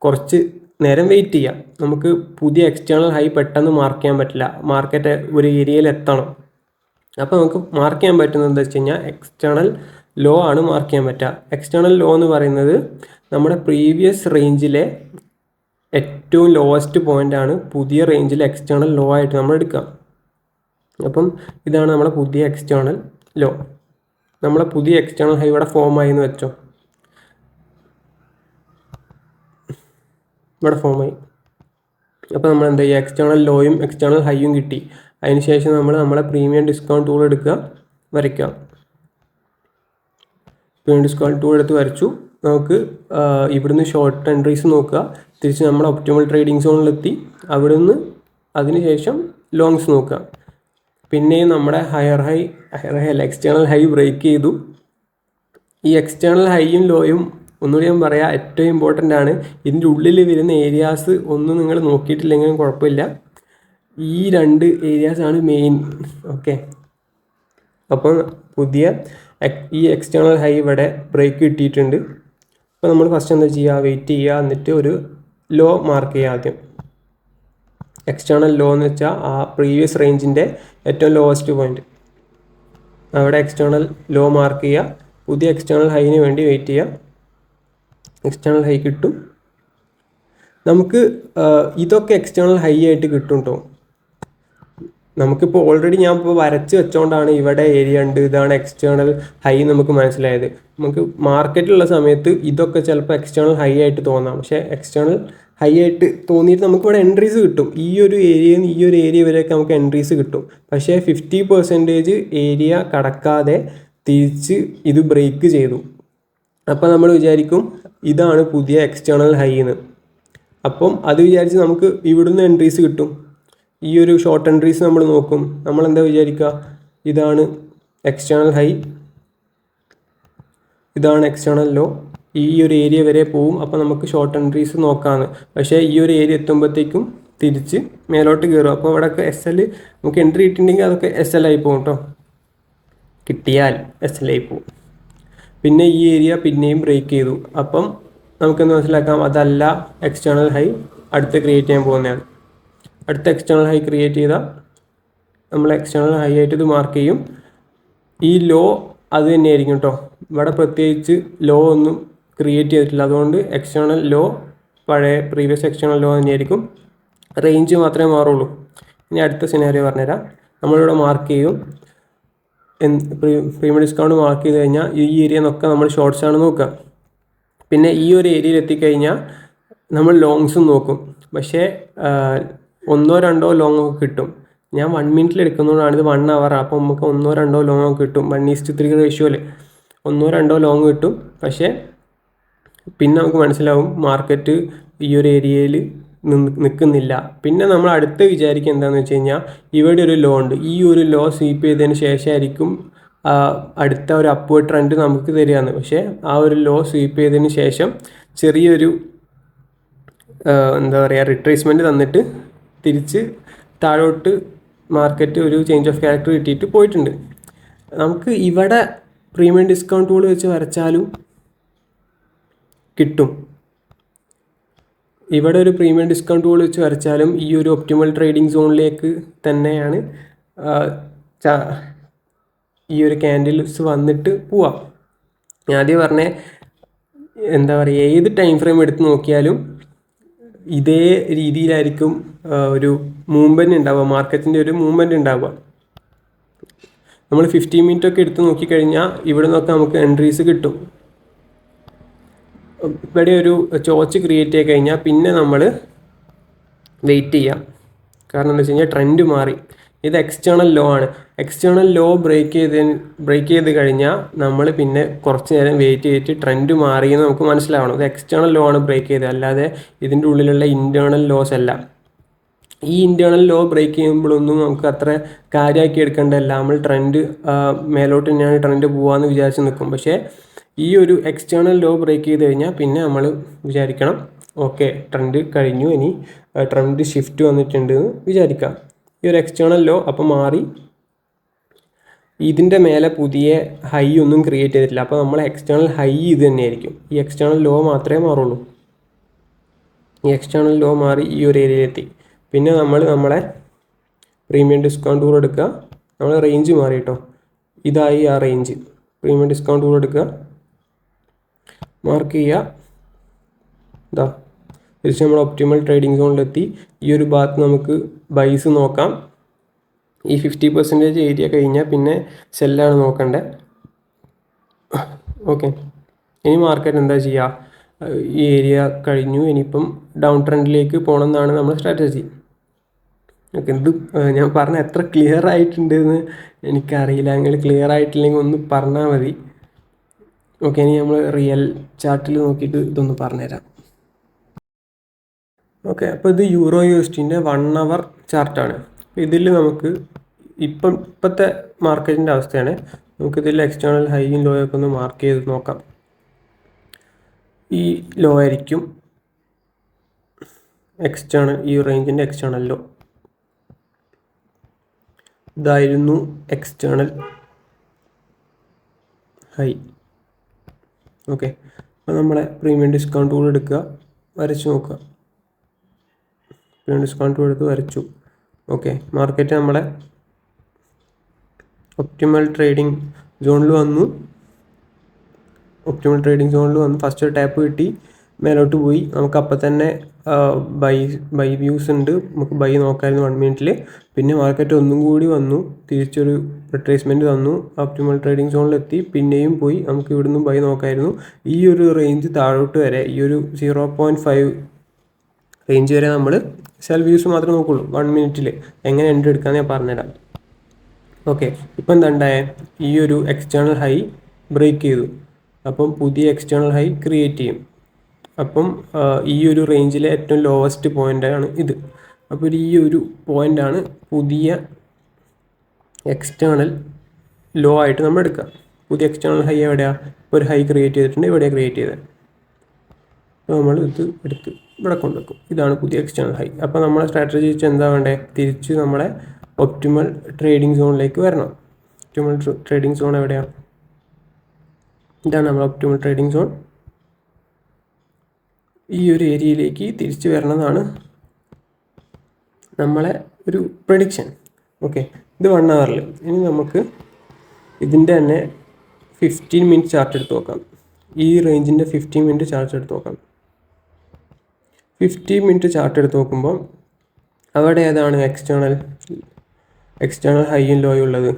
കുറച്ച് നേരം വെയിറ്റ് ചെയ്യാം. നമുക്ക് പുതിയ എക്സ്റ്റേണൽ ഹൈ പെട്ടെന്ന് മാർക്ക് ചെയ്യാൻ പറ്റില്ല. മാർക്കറ്റ് ഒരു ഏരിയയിൽ എത്തണം. അപ്പോൾ നമുക്ക് മാർക്ക് ചെയ്യാൻ പറ്റുന്നത് എന്താ വെച്ച് കഴിഞ്ഞാൽ എക്സ്റ്റേണൽ ലോ ആണ് മാർക്ക് ചെയ്യാൻ പറ്റുക. എക്സ്റ്റേണൽ ലോ എന്ന് പറയുന്നത് നമ്മുടെ പ്രീവിയസ് റേഞ്ചിലെ ഏറ്റവും ലോവസ്റ്റ് പോയിൻ്റാണ് പുതിയ റേഞ്ചിലെ എക്സ്റ്റേണൽ ലോ ആയിട്ട് നമ്മൾ എടുക്കുക. അപ്പം ഇതാണ് നമ്മുടെ പുതിയ എക്സ്റ്റേണൽ ലോ. നമ്മളെ പുതിയ എക്സ്റ്റേണൽ ഹൈ ഇവിടെ ഫോം ആയി എന്ന് വെച്ചോ, ഇവിടെ ഫോം ആയി. അപ്പോൾ നമ്മൾ എന്താ ചെയ്യുക, എക്സ്റ്റേണൽ ലോയും എക്സ്റ്റേണൽ ഹൈയും കിട്ടി. അതിനുശേഷം നമ്മൾ നമ്മളെ പ്രീമിയം ഡിസ്കൗണ്ട് ടൂൾ എടുക്കുക, വരയ്ക്കുക. പ്രീമിയം ഡിസ്കൗണ്ട് ടൂൾ എടുത്ത് വരച്ചു. നമുക്ക് ഇവിടുന്ന് ഷോർട്ട് എൻട്രീസ് നോക്കുക. തിരിച്ച് നമ്മൾ ഒപ്റ്റിമൽ ട്രേഡിംഗ് സോണിലെത്തി. അവിടുന്ന് അതിനുശേഷം ലോങ്സ് നോക്കുക. പിന്നെയും നമ്മുടെ ഹയർ ഹൈ അല്ല എക്സ്റ്റേണൽ ഹൈ ബ്രേക്ക് ചെയ്തു. ഈ എക്സ്റ്റേണൽ ഹൈയും ലോയും ഒന്നുകൂടി ഞാൻ പറയാം, ഏറ്റവും ഇമ്പോർട്ടൻ്റ് ആണ്. ഇതിൻ്റെ ഉള്ളിൽ വരുന്ന ഏരിയാസ് ഒന്നും നിങ്ങൾ നോക്കിയിട്ടില്ലെങ്കിലും കുഴപ്പമില്ല. ഈ 2 ഏരിയാസാണ് മെയിൻ. ഓക്കെ, അപ്പം പുതിയ ഈ എക്സ്റ്റേണൽ ഹൈ ഇവിടെ ബ്രേക്ക് കിട്ടിയിട്ടുണ്ട്. അപ്പോൾ നമ്മൾ ഫസ്റ്റ് എന്താ ചെയ്യുക, വെയിറ്റ് ചെയ്യുക. എന്നിട്ട് ഒരു ലോ മാർക്ക് ചെയ്യുക ആദ്യം. എക്സ്റ്റേണൽ ലോ എന്ന് വെച്ചാൽ ആ പ്രീവിയസ് റേഞ്ചിൻ്റെ ഏറ്റവും ലോവസ്റ്റ് പോയിന്റ്, അവിടെ എക്സ്റ്റേണൽ ലോ മാർക്ക് ചെയ്യുക. പുതിയ എക്സ്റ്റേണൽ ഹൈന് വേണ്ടി വെയിറ്റ് ചെയ്യുക. എക്സ്റ്റേണൽ ഹൈ കിട്ടും നമുക്ക്. ഇതൊക്കെ എക്സ്റ്റേണൽ ഹൈ ആയിട്ട് കിട്ടും കേട്ടോ. നമുക്കിപ്പോൾ ഓൾറെഡി ഞാൻ ഇപ്പോൾ വരച്ച് വെച്ചുകൊണ്ടാണ് ഇവിടെ ഏരിയ ഉണ്ട്, ഇതാണ് എക്സ്റ്റേണൽ ഹൈ നമുക്ക് മനസ്സിലായത്. നമുക്ക് മാർക്കറ്റിലുള്ള സമയത്ത് ഇതൊക്കെ ചിലപ്പോൾ എക്സ്റ്റേണൽ ഹൈ ആയിട്ട് തോന്നാം. പക്ഷേ എക്സ്റ്റേണൽ ഹൈ ആയിട്ട് തോന്നിയിട്ട് നമുക്കിവിടെ എൻട്രീസ് കിട്ടും. ഈ ഒരു ഏരിയയിൽ നിന്ന് ഈ ഒരു ഏരിയ വരെയൊക്കെ നമുക്ക് എൻട്രീസ് കിട്ടും. പക്ഷേ 50% ഏരിയ കടക്കാതെ തിരിച്ച് ഇത് ബ്രേക്ക് ചെയ്തു. അപ്പോൾ നമ്മൾ വിചാരിക്കും ഇതാണ് പുതിയ എക്സ്റ്റേണൽ ഹൈ എന്ന്. അപ്പം അത് വിചാരിച്ച് നമുക്ക് ഇവിടുന്ന് എൻട്രീസ് കിട്ടും. ഈ ഒരു ഷോർട്ട് എൻട്രീസ് നമ്മൾ നോക്കും. നമ്മളെന്താ വിചാരിക്കുക, ഇതാണ് എക്സ്റ്റേണൽ ഹൈ, ഇതാണ് എക്സ്റ്റേണൽ ലോ, ഈ ഒരു ഏരിയ വരെ പോവും. അപ്പോൾ നമുക്ക് ഷോർട്ട് എൻട്രീസ് നോക്കാമെന്ന്. പക്ഷേ ഈ ഒരു ഏരിയ എത്തുമ്പോഴത്തേക്കും തിരിച്ച് മേലോട്ട് കയറും. അപ്പോൾ അവിടെയൊക്കെ SL നമുക്ക് എൻട്രി കിട്ടിയിട്ടുണ്ടെങ്കിൽ അതൊക്കെ SL ആയി പോകും കേട്ടോ. കിട്ടിയാൽ SL ആയി പോകും. പിന്നെ ഈ ഏരിയ പിന്നെയും ബ്രേക്ക് ചെയ്തു. അപ്പം നമുക്കെന്ന് മനസ്സിലാക്കാം അതല്ല എക്സ്റ്റേണൽ ഹൈ, അടുത്ത് ക്രിയേറ്റ് ചെയ്യാൻ പോകുന്നതാണ്. അടുത്ത എക്സ്റ്റേണൽ ഹൈ ക്രിയേറ്റ് ചെയ്താൽ നമ്മൾ എക്സ്റ്റേണൽ ഹൈ ആയിട്ട് ഇത് മാർക്ക് ചെയ്യും. ഈ ലോ അത് തന്നെയായിരിക്കും കേട്ടോ. ഇവിടെ പ്രത്യേകിച്ച് ലോ ഒന്നും ക്രിയേറ്റ് ചെയ്തിട്ടില്ല. അതുകൊണ്ട് എക്സ്റ്റേണൽ ലോ പഴയ പ്രീവിയസ് എക്സ്റ്റേണൽ ലോ തന്നെയായിരിക്കും. റേഞ്ച് മാത്രമേ മാറുള്ളൂ. ഇനി അടുത്ത സിനാരിയോ പറഞ്ഞുതരാം. നമ്മളിവിടെ മാർക്ക് ചെയ്യും. പ്രീമിയം ഡിസ്കൗണ്ട് മാർക്ക് ചെയ്ത് കഴിഞ്ഞാൽ ഈ ഏരിയ നോക്കുക, നമ്മൾ ഷോർട്ട്സ് ആണ് നോക്കുക. പിന്നെ ഈ ഒരു ഏരിയയിൽ എത്തിക്കഴിഞ്ഞാൽ നമ്മൾ ലോങ്സും നോക്കും. പക്ഷേ 1-2 ലോങ് ഒക്കെ കിട്ടും. ഞാൻ 1 മിനിറ്റിൽ എടുക്കുന്നതുകൊണ്ടാണ്, ഇത് 1 ഹവറാണ്. അപ്പോൾ നമുക്ക് 1-2 ലോങ് ഒക്കെ കിട്ടും. 1:3 റേഷ്യോയിൽ 1-2 ലോങ് കിട്ടും. പക്ഷേ പിന്നെ നമുക്ക് മനസ്സിലാവും മാർക്കറ്റ് ഈ ഒരു ഏരിയയിൽ നിൽക്കുന്നില്ല. പിന്നെ നമ്മൾ അടുത്ത് വിചാരിക്കുക എന്താണെന്ന് വെച്ച് കഴിഞ്ഞാൽ ഇവിടെ ഒരു ലോ ഉണ്ട്. ഈ ഒരു ലോ സ്വീപ്പ് ചെയ്തതിന് ശേഷമായിരിക്കും അടുത്ത ഒരു അപ്വേർഡ് ട്രെൻഡ് നമുക്ക് തരികയാണ്. പക്ഷേ ആ ഒരു ലോ സ്വീപ്പ് ചെയ്തതിന് ശേഷം ചെറിയൊരു എന്താ പറയുക റിട്രേസ്മെൻറ്റ് തന്നിട്ട് തിരിച്ച് താഴോട്ട് മാർക്കറ്റ് ഒരു ചേഞ്ച് ഓഫ് ക്യാരക്ടർ കിട്ടിയിട്ട് പോയിട്ടുണ്ട്. നമുക്ക് ഇവിടെ പ്രീമിയം ഡിസ്കൗണ്ട് ടൂൾ വെച്ച് വരച്ചാലും കിട്ടും. ഇവിടെ ഒരു പ്രീമിയം ഡിസ്കൗണ്ട് ടൂൾ വെച്ച് വരച്ചാലും ഈ ഒരു ഒപ്റ്റിമൽ ട്രേഡിംഗ് സോണിലേക്ക് തന്നെയാണ് ഈ ഒരു ക്യാൻഡിൽസ് വന്നിട്ട് പോവാം. ഞാൻ ആദ്യം പറഞ്ഞ എന്താ പറയുക, ഏത് ടൈം ഫ്രെയിം എടുത്ത് നോക്കിയാലും ഇതേ രീതിയിലായിരിക്കും ഒരു മൂവ്മെൻറ്റ് ഉണ്ടാവുക, മാർക്കറ്റിൻ്റെ ഒരു മൂവ്മെൻറ്റ് ഉണ്ടാവുക. നമ്മൾ 15 മിനിറ്റ് ഒക്കെ എടുത്ത് നോക്കിക്കഴിഞ്ഞാൽ ഇവിടെ നിന്നൊക്കെ നമുക്ക് എൻട്രീസ് കിട്ടും. ഇവിടെ ഒരു ചോർച്ച് ക്രിയേറ്റ് ചെയ്ത് കഴിഞ്ഞാൽ പിന്നെ നമ്മൾ വെയിറ്റ് ചെയ്യാം. കാരണം എന്താ വെച്ച് കഴിഞ്ഞാൽ ട്രെൻഡ് മാറി. ഇത് എക്സ്റ്റേണൽ ലോ ആണ്. എക്സ്റ്റേണൽ ലോ ബ്രേക്ക് ചെയ്ത് കഴിഞ്ഞാൽ നമ്മൾ പിന്നെ കുറച്ച് നേരം വെയിറ്റ് ചെയ്തിട്ട് ട്രെൻഡ് മാറിയെന്ന് നമുക്ക് മനസ്സിലാവണം. ഇത് എക്സ്റ്റേണൽ ലോ ആണ് ബ്രേക്ക് ചെയ്തത്, അല്ലാതെ ഇതിൻ്റെ ഉള്ളിലുള്ള ഇൻറ്റേർണൽ ലോസ് അല്ല. ഈ ഇൻറ്റേർണൽ ലോ ബ്രേക്ക് ചെയ്യുമ്പോഴൊന്നും നമുക്ക് അത്ര കാര്യമാക്കി എടുക്കേണ്ടതല്ല. നമ്മൾ ട്രെൻഡ് മേലോട്ട് തന്നെയാണ് ട്രെൻഡ് പോകാമെന്ന് വിചാരിച്ച് നിൽക്കും. പക്ഷേ ഈ ഒരു എക്സ്റ്റേണൽ ലോ ബ്രേക്ക് ചെയ്ത് കഴിഞ്ഞാൽ പിന്നെ നമ്മൾ വിചാരിക്കണം, ഓക്കെ ട്രെൻഡ് കഴിഞ്ഞു, ഇനി ട്രെൻഡ് ഷിഫ്റ്റ് വന്നിട്ടുണ്ട് എന്ന് വിചാരിക്കാം. ഈ ഒരു എക്സ്റ്റേണൽ ലോ അപ്പം മാറി, ഇതിൻ്റെ മേലെ പുതിയ ഹൈ ഒന്നും ക്രിയേറ്റ് ചെയ്തിട്ടില്ല. അപ്പോൾ നമ്മൾ എക്സ്റ്റേണൽ ഹൈ ഇത് തന്നെയായിരിക്കും. ഈ എക്സ്റ്റേണൽ ലോ മാത്രമേ മാറുള്ളൂ. ഈ എക്സ്റ്റേണൽ ലോ മാറി ഈ ഒരു ഏരിയയിലെത്തി. പിന്നെ നമ്മളെ പ്രീമിയം ഡിസ്കൗണ്ട് ടൂൾ എടുക്കുക. നമ്മൾ റേഞ്ച് മാറി കേട്ടോ, ഇതായി ആ റേഞ്ച്. പ്രീമിയം ഡിസ്കൗണ്ട് ടൂൾ എടുക്കുക, മാർക്ക് ചെയ്യുക. ഇതാ തിരിച്ച് നമ്മൾ ഒപ്റ്റിമൽ ട്രേഡിംഗ് സോണിലെത്തി. ഈ ഒരു ഭാഗത്ത് നമുക്ക് ബൈസ് നോക്കാം. ഈ 50% ഏരിയ കഴിഞ്ഞാൽ പിന്നെ സെല്ലാണ് നോക്കേണ്ടത്. ഓക്കെ, ഇനി മാർക്കറ്റ് എന്താ ചെയ്യുക? ഈ ഏരിയ കഴിഞ്ഞു, ഇനിയിപ്പം ഡൗൺ ട്രെൻഡിലേക്ക് പോകണം എന്നാണ് നമ്മുടെ സ്ട്രാറ്റജി. ഓക്കെ, ഇത് ഞാൻ പറഞ്ഞ എത്ര ക്ലിയർ ആയിട്ടുണ്ടെന്ന് എനിക്കറിയില്ല. നിങ്ങൾ ക്ലിയർ ആയിട്ടില്ലെങ്കിൽ ഒന്ന് പറഞ്ഞാൽ മതി. ഓക്കെ, ഇനി നമ്മൾ റിയൽ ചാർട്ടിൽ നോക്കിയിട്ട് ഇതൊന്ന് പറഞ്ഞുതരാം. ഓക്കെ, അപ്പോൾ ഇത് യൂറോ USDൻ്റെ 1 hour ചാർട്ടാണ്. ഇതിൽ നമുക്ക് ഇപ്പോഴത്തെ മാർക്കറ്റിൻ്റെ അവസ്ഥയാണ്. നമുക്കിതിൽ എക്സ്റ്റേണൽ ഹൈയും ലോയൊക്കെ ഒന്ന് മാർക്ക് ചെയ്ത് നോക്കാം. ഈ ലോ ആയിരിക്കും എക്സ്റ്റേണൽ, ഈ റേഞ്ചിൻ്റെ എക്സ്റ്റേണൽ ലോ. ഇതായിരുന്നു എക്സ്റ്റേണൽ ഹൈ. ഓക്കെ, അപ്പോൾ നമ്മളെ പ്രീമിയം ഡിസ്കൗണ്ട് ടൂൾ എടുക്കുക, വരച്ച് നോക്കുക. പ്രീമിയം ഡിസ്കൗണ്ട് ടൂൾ എടുത്ത് വരച്ചു. ഓക്കെ, മാർക്കറ്റ് നമ്മളെ ഒപ്റ്റിമൽ ട്രേഡിംഗ് സോണിൽ വന്നു. ഫസ്റ്റ് ഒരു ടാപ്പ് കിട്ടി, മേലോട്ട് പോയി. നമുക്ക് അപ്പം തന്നെ ബൈ വ്യൂസ് ഉണ്ട്, നമുക്ക് ബൈ നോക്കാമായിരുന്നു 1 മിനിറ്റിൽ. പിന്നെ മാർക്കറ്റ് ഒന്നും കൂടി വന്നു, തിരിച്ചൊരു റിട്രേസ്മെൻറ്റ് തന്നു, ഒപ്റ്റിമൽ ട്രേഡിംഗ് സോണിലെത്തി, പിന്നെയും പോയി. നമുക്ക് ഇവിടുന്ന് ബൈ നോക്കാമായിരുന്നു. ഈ ഒരു റേഞ്ച് താഴോട്ട് വരെ, ഈ ഒരു 0.5 റേഞ്ച് വരെ നമ്മൾ സെൽ വ്യൂസ് മാത്രമേ നോക്കുള്ളൂ 1 മിനിറ്റിൽ. എങ്ങനെ എൻട്രി എടുക്കാമെന്ന് ഞാൻ പറഞ്ഞുതരാം. ഓക്കെ, ഇപ്പം എന്താ ഉണ്ടായേ? ഈ ഒരു എക്സ്റ്റേണൽ ഹൈ ബ്രേക്ക് ചെയ്തു, അപ്പം പുതിയ എക്സ്റ്റേണൽ ഹൈ ക്രിയേറ്റ് ചെയ്യും. അപ്പം ഈ ഒരു റേഞ്ചിലെ ഏറ്റവും ലോവസ്റ്റ് പോയിൻ്റാണ് ഇത്. അപ്പോൾ ഈ ഒരു പോയിൻ്റാണ് പുതിയ എക്സ്റ്റേണൽ ലോ ആയിട്ട് നമ്മൾ എടുക്കുക. പുതിയ എക്സ്റ്റേണൽ ഹൈ എവിടെയാണ്? ഒരു ഹൈ ക്രിയേറ്റ് ചെയ്തിട്ടുണ്ട്, ഇവിടെ ക്രിയേറ്റ് ചെയ്തത്. അപ്പോൾ നമ്മൾ ഇത് എടുത്ത് ഇവിടെ കൊണ്ടുവെക്കും. ഇതാണ് പുതിയ എക്സ്റ്റേണൽ ഹൈ. അപ്പോൾ നമ്മളെ സ്ട്രാറ്റജി വെച്ച് എന്താ വേണ്ടേ? തിരിച്ച് നമ്മളെ ഒപ്റ്റിമൽ ട്രേഡിംഗ് സോണിലേക്ക് വരണം. ഒപ്റ്റിമൽ ട്രേഡിംഗ് സോൺ എവിടെയാണ്? ഇതാണ് നമ്മൾ ഒപ്റ്റിമൽ ട്രേഡിംഗ് സോൺ. ഈ ഒരു ഏരിയയിലേക്ക് തിരിച്ചു വരണമെന്നാണ് നമ്മളെ ഒരു പ്രഡിക്ഷൻ. ഓക്കെ, ഇത് 1 hourൽ. ഇനി നമുക്ക് ഇതിൻ്റെ തന്നെ 15 മിനിറ്റ് ചാർട്ട് എടുത്ത് നോക്കാം. ഈ റേഞ്ചിൻ്റെ 15 മിനിറ്റ് ചാർട്ട് എടുത്ത് നോക്കാം. 15 മിനിറ്റ് ചാർട്ട് എടുത്ത് നോക്കുമ്പോൾ അവിടെ ഏതാണ് എക്സ്റ്റേണൽ ഹൈയും ലോയും ഉള്ളത്?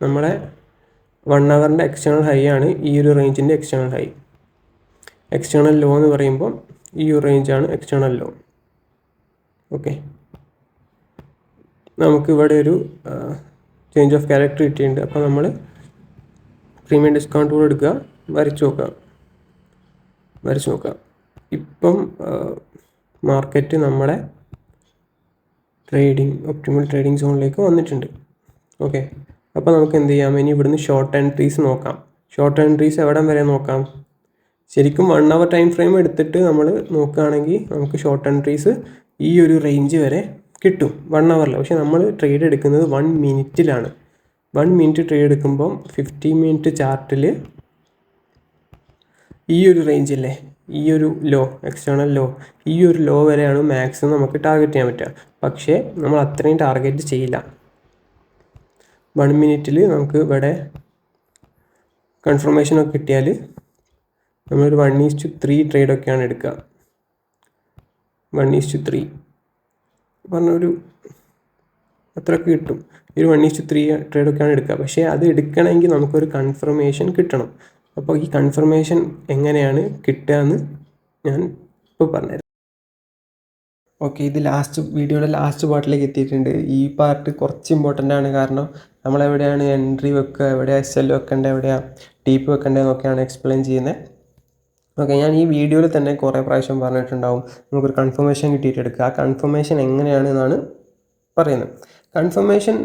നമ്മളെ 1 hourൻ്റെ എക്സ്റ്റേണൽ ഹൈ ആണ് ഈ ഒരു റേഞ്ചിൻ്റെ എക്സ്റ്റേണൽ ഹൈ. എക്സ്റ്റേണൽ ലോ എന്ന് പറയുമ്പോൾ ഈ ഒരു റേഞ്ചാണ് എക്സ്റ്റേണൽ ലോ. ഓക്കെ, നമുക്കിവിടെ ഒരു ചേഞ്ച് ഓഫ് ക്യാരക്ടർ കിട്ടിയിട്ടുണ്ട്. അപ്പോൾ നമ്മൾ പ്രീമിയം ഡിസ്കൗണ്ട് ടൂൾ എടുക്കുക, വരച്ച് നോക്കുക. ഇപ്പം മാർക്കറ്റ് നമ്മളെ ഒപ്റ്റിമൽ ട്രേഡിംഗ് സോണിലേക്ക് വന്നിട്ടുണ്ട്. ഓക്കെ, അപ്പോൾ നമുക്ക് എന്ത് ചെയ്യാം? ഇനി ഇവിടുന്ന് ഷോർട്ട് എൻട്രീസ് നോക്കാം. ഷോർട്ട് എൻട്രീസ് എവിടം വരെ നോക്കാം? ശരിക്കും 1 hour ടൈം ഫ്രെയിം എടുത്തിട്ട് നമ്മൾ നോക്കുകയാണെങ്കിൽ നമുക്ക് ഷോർട്ട് എൻട്രീസ് ഈ ഒരു റേഞ്ച് വരെ കിട്ടും 1 hourൽ. പക്ഷേ നമ്മൾ ട്രേഡ് എടുക്കുന്നത് 1 മിനിറ്റിലാണ്. 1 മിനിറ്റ് ട്രേഡ് എടുക്കുമ്പം 15 മിനിറ്റ് ചാർട്ടിൽ ഈ ഒരു റേഞ്ചില്ലേ, ഈ ഒരു ലോ, എക്സ്റ്റേണൽ ലോ, ഈ ഒരു ലോ വരെയാണ് മാക്സിമം നമുക്ക് ടാർഗറ്റ് ചെയ്യാൻ പറ്റുക. പക്ഷേ നമ്മൾ അത്രയും ടാർഗറ്റ് ചെയ്യില്ല. 1 മിനിറ്റിൽ നമുക്ക് ഇവിടെ കൺഫർമേഷനൊക്കെ കിട്ടിയാൽ നമ്മളൊരു 1:3 ട്രേഡൊക്കെയാണ് എടുക്കുക. 1:3 പറഞ്ഞൊരു അത്രയൊക്കെ കിട്ടും. ഒരു 1:3 ട്രേഡൊക്കെയാണ് എടുക്കുക. പക്ഷേ അത് എടുക്കണമെങ്കിൽ നമുക്കൊരു കൺഫർമേഷൻ കിട്ടണം. അപ്പോൾ ഈ കൺഫർമേഷൻ എങ്ങനെയാണ് കിട്ടുക എന്ന് ഞാൻ ഇപ്പോൾ പറഞ്ഞുതരാം. ഓക്കെ, ഇത് വീഡിയോയുടെ ലാസ്റ്റ് പാർട്ടിലേക്ക് എത്തിയിട്ടുണ്ട്. ഈ പാർട്ട് കുറച്ച് ഇമ്പോർട്ടൻ്റ് ആണ്. കാരണം നമ്മളെവിടെയാണ് എൻട്രി വെക്കുക, എവിടെയാണ് SL വെക്കേണ്ടത്, എവിടെയാണ് TP വെക്കേണ്ടത് എന്നൊക്കെയാണ് എക്സ്പ്ലെയിൻ ചെയ്യുന്നത്. ഓക്കെ, ഞാൻ ഈ വീഡിയോയിൽ തന്നെ കുറേ പ്രാവശ്യം പറഞ്ഞിട്ടുണ്ടാവും നമുക്കൊരു കൺഫർമേഷൻ കിട്ടിയിട്ട് എടുക്കുക. ആ കൺഫർമേഷൻ എങ്ങനെയാണെന്നാണ് പറയുന്നത്. കൺഫർമേഷൻ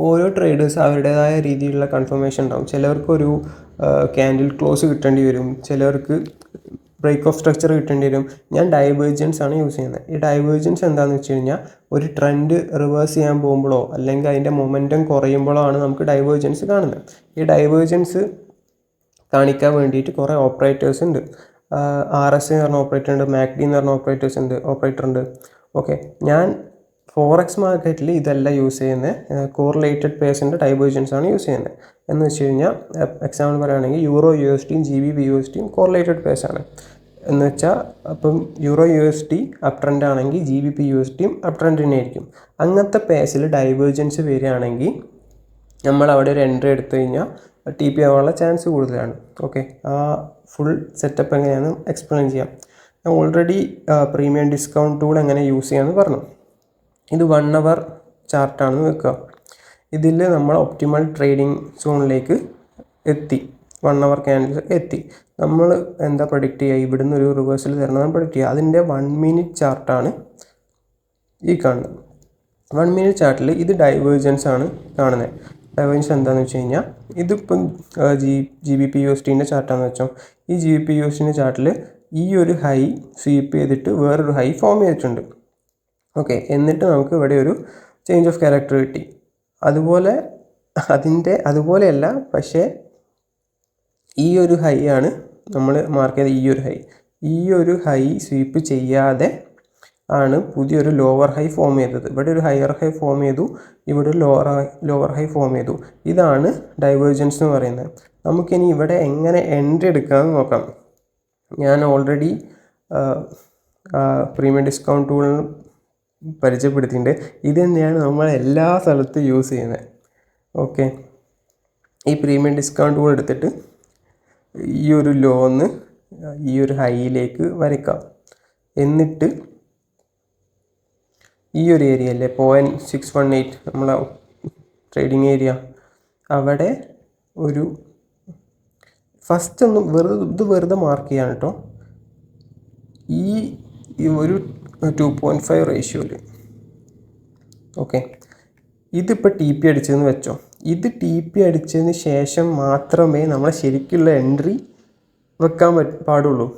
ഓരോ ട്രേഡേഴ്സ് അവരുടേതായ രീതിയിലുള്ള കൺഫർമേഷൻ ഉണ്ടാവും. ചിലവർക്കൊരു ക്യാൻഡിൽ ക്ലോസ് കിട്ടേണ്ടി വരും, ചിലർക്ക് ബ്രേക്ക് ഓഫ് സ്ട്രക്ചർ കിട്ടേണ്ടി വരും. ഞാൻ ഡൈവേർജൻസ് ആണ് യൂസ് ചെയ്യുന്നത്. ഈ ഡൈവേർജൻസ് എന്താണെന്ന് വെച്ച് കഴിഞ്ഞാൽ ഒരു ട്രെൻഡ് റിവേഴ്സ് ചെയ്യാൻ പോകുമ്പോഴോ അല്ലെങ്കിൽ അതിൻ്റെ മൊമെൻറ്റം കുറയുമ്പോഴോ ആണ് നമുക്ക് ഡൈവേർജൻസ് കാണുന്നത്. ഈ ഡൈവേർജൻസ് കാണിക്കാൻ വേണ്ടിയിട്ട് കുറേ ഓപ്പറേറ്റേഴ്സ് ഉണ്ട്. RSI എന്ന് പറഞ്ഞ ഓപ്പറേറ്റർ ഉണ്ട്, MACD എന്ന് പറഞ്ഞ ഓപ്പറേറ്റർ ഉണ്ട്. ഓക്കെ, ഞാൻ ഫോറക്സ് മാർക്കറ്റിൽ ഇതല്ല യൂസ് ചെയ്യുന്നത്. കോറിലേറ്റഡ് പേഴ്സിൻ്റെ ഡൈവേർജൻസ് ആണ് യൂസ് ചെയ്യുന്നത്. എന്ന് വെച്ച് കഴിഞ്ഞാൽ എക്സാമ്പിൾ പറയുകയാണെങ്കിൽ EUR/USD GBP/USD കോറിലേറ്റഡ് പേഴ്സ് ആണ്. എന്ന് വെച്ചാൽ അപ്പം EUR/USD അപ് ട്രെൻഡ് ആണെങ്കിൽ GBP/USD അപ് ട്രെൻഡ് തന്നെ ആയിരിക്കും. അങ്ങനത്തെ പേഴ്സിൽ ഡൈവേർജൻസ് വരികയാണെങ്കിൽ നമ്മൾ അവിടെ ഒരു എൻട്രി എടുത്തു കഴിഞ്ഞാൽ TP ആവാനുള്ള ചാൻസ് കൂടുതലാണ്. ഓക്കെ, ആ ഫുൾ സെറ്റപ്പ് എങ്ങനെയാണെന്ന് എക്സ്പ്ലെയിൻ ചെയ്യാം. ഞാൻ ഓൾറെഡി പ്രീമിയം ഡിസ്കൗണ്ട് ടൂൾ എങ്ങനെ യൂസ് ചെയ്യാമെന്ന് പറഞ്ഞു. ഇത് 1 അവർ ചാർട്ടാണെന്ന് വെക്കുക. ഇതിൽ നമ്മൾ ഒപ്റ്റിമൽ ട്രേഡിംഗ് സോണിലേക്ക് എത്തി, 1 അവർ ക്യാൻഡിൽ എത്തി. നമ്മൾ എന്താ പ്രഡിക്റ്റ് ചെയ്യുക, ഇവിടുന്ന് ഒരു റിവേഴ്സൽ തരണമെന്ന് പ്രഡിക്റ്റ് ചെയ്യുക. അതിൻ്റെ 1 മിനിറ്റ് ചാർട്ടാണ് ഈ കാണുന്നത്. 1 മിനിറ്റ് ചാർട്ടിൽ ഇത് ഡൈവേർജൻസ് ആണ് കാണുന്നത്. ഡൈവേർജൻസ് എന്താണെന്ന് വെച്ച് കഴിഞ്ഞാൽ ഇതിപ്പം GBP/USDൻ്റെ ചാർട്ടാണെന്ന് വെച്ചോ. ഈ GBP/USDൻ്റെ ചാർട്ടിൽ ഈ ഒരു ഹൈ സ്വീപ്പ് ചെയ്തിട്ട് വേറൊരു ഹൈ ഫോം ചെയ്തിട്ടുണ്ട്. ഓക്കെ, എന്നിട്ട് നമുക്ക് ഇവിടെ ഒരു ചേഞ്ച് ഓഫ് ക്യാരക്ടർ കിട്ടി. അതുപോലെയല്ല, പക്ഷേ ഈ ഒരു ഹൈ ആണ് നമ്മൾ മാർക്ക് ചെയ്ത ഈ ഒരു ഹൈ സ്വീപ്പ് ചെയ്യാതെ ആണ് പുതിയൊരു ലോവർ ഹൈ ഫോം ചെയ്തത്. ഇവിടെ ഒരു ഹയർ ഹൈ ഫോം ചെയ്തു, ഇവിടെ ഒരു ലോവർ ഹൈ ഫോം ചെയ്തു. ഇതാണ് ഡൈവേർജൻസ് എന്ന് പറയുന്നത്. നമുക്കിനി ഇവിടെ എങ്ങനെ എൻട്രി എടുക്കാമെന്ന് നോക്കാം. ഞാൻ ഓൾറെഡി പ്രീമിയം ഡിസ്കൗണ്ട് ടൂൾ പരിചയപ്പെടുത്തിയിട്ടുണ്ട്. ഇത് തന്നെയാണ് നമ്മൾ എല്ലാ സ്ഥലത്തും യൂസ് ചെയ്യുന്നത്. ഓക്കെ, ഈ പ്രീമിയം ഡിസ്കൗണ്ട് ടൂൾ എടുത്തിട്ട് ഈ ഒരു ലോന്ന് ഈ ഒരു ഹൈയിലേക്ക് വരയ്ക്കാം. എന്നിട്ട് ഈ ഒരു ഏരിയ അല്ലേ 0.618 നമ്മളെ ട്രേഡിംഗ് ഏരിയ, അവിടെ ഒരു ഫസ്റ്റ് ഒന്ന് വെറുതെ മാർക്ക് ചെയ്യാണ് കേട്ടോ. ഈ ഒരു 2.5 റേഷ്യോയിൽ. ഓക്കെ, ഇതിപ്പോൾ TP അടിച്ചതെന്ന് വെച്ചോ. ഇത് TP അടിച്ചതിന് ശേഷം മാത്രമേ നമ്മൾ ശരിക്കുള്ള എൻട്രി വെക്കാൻ പാടുള്ളൂ.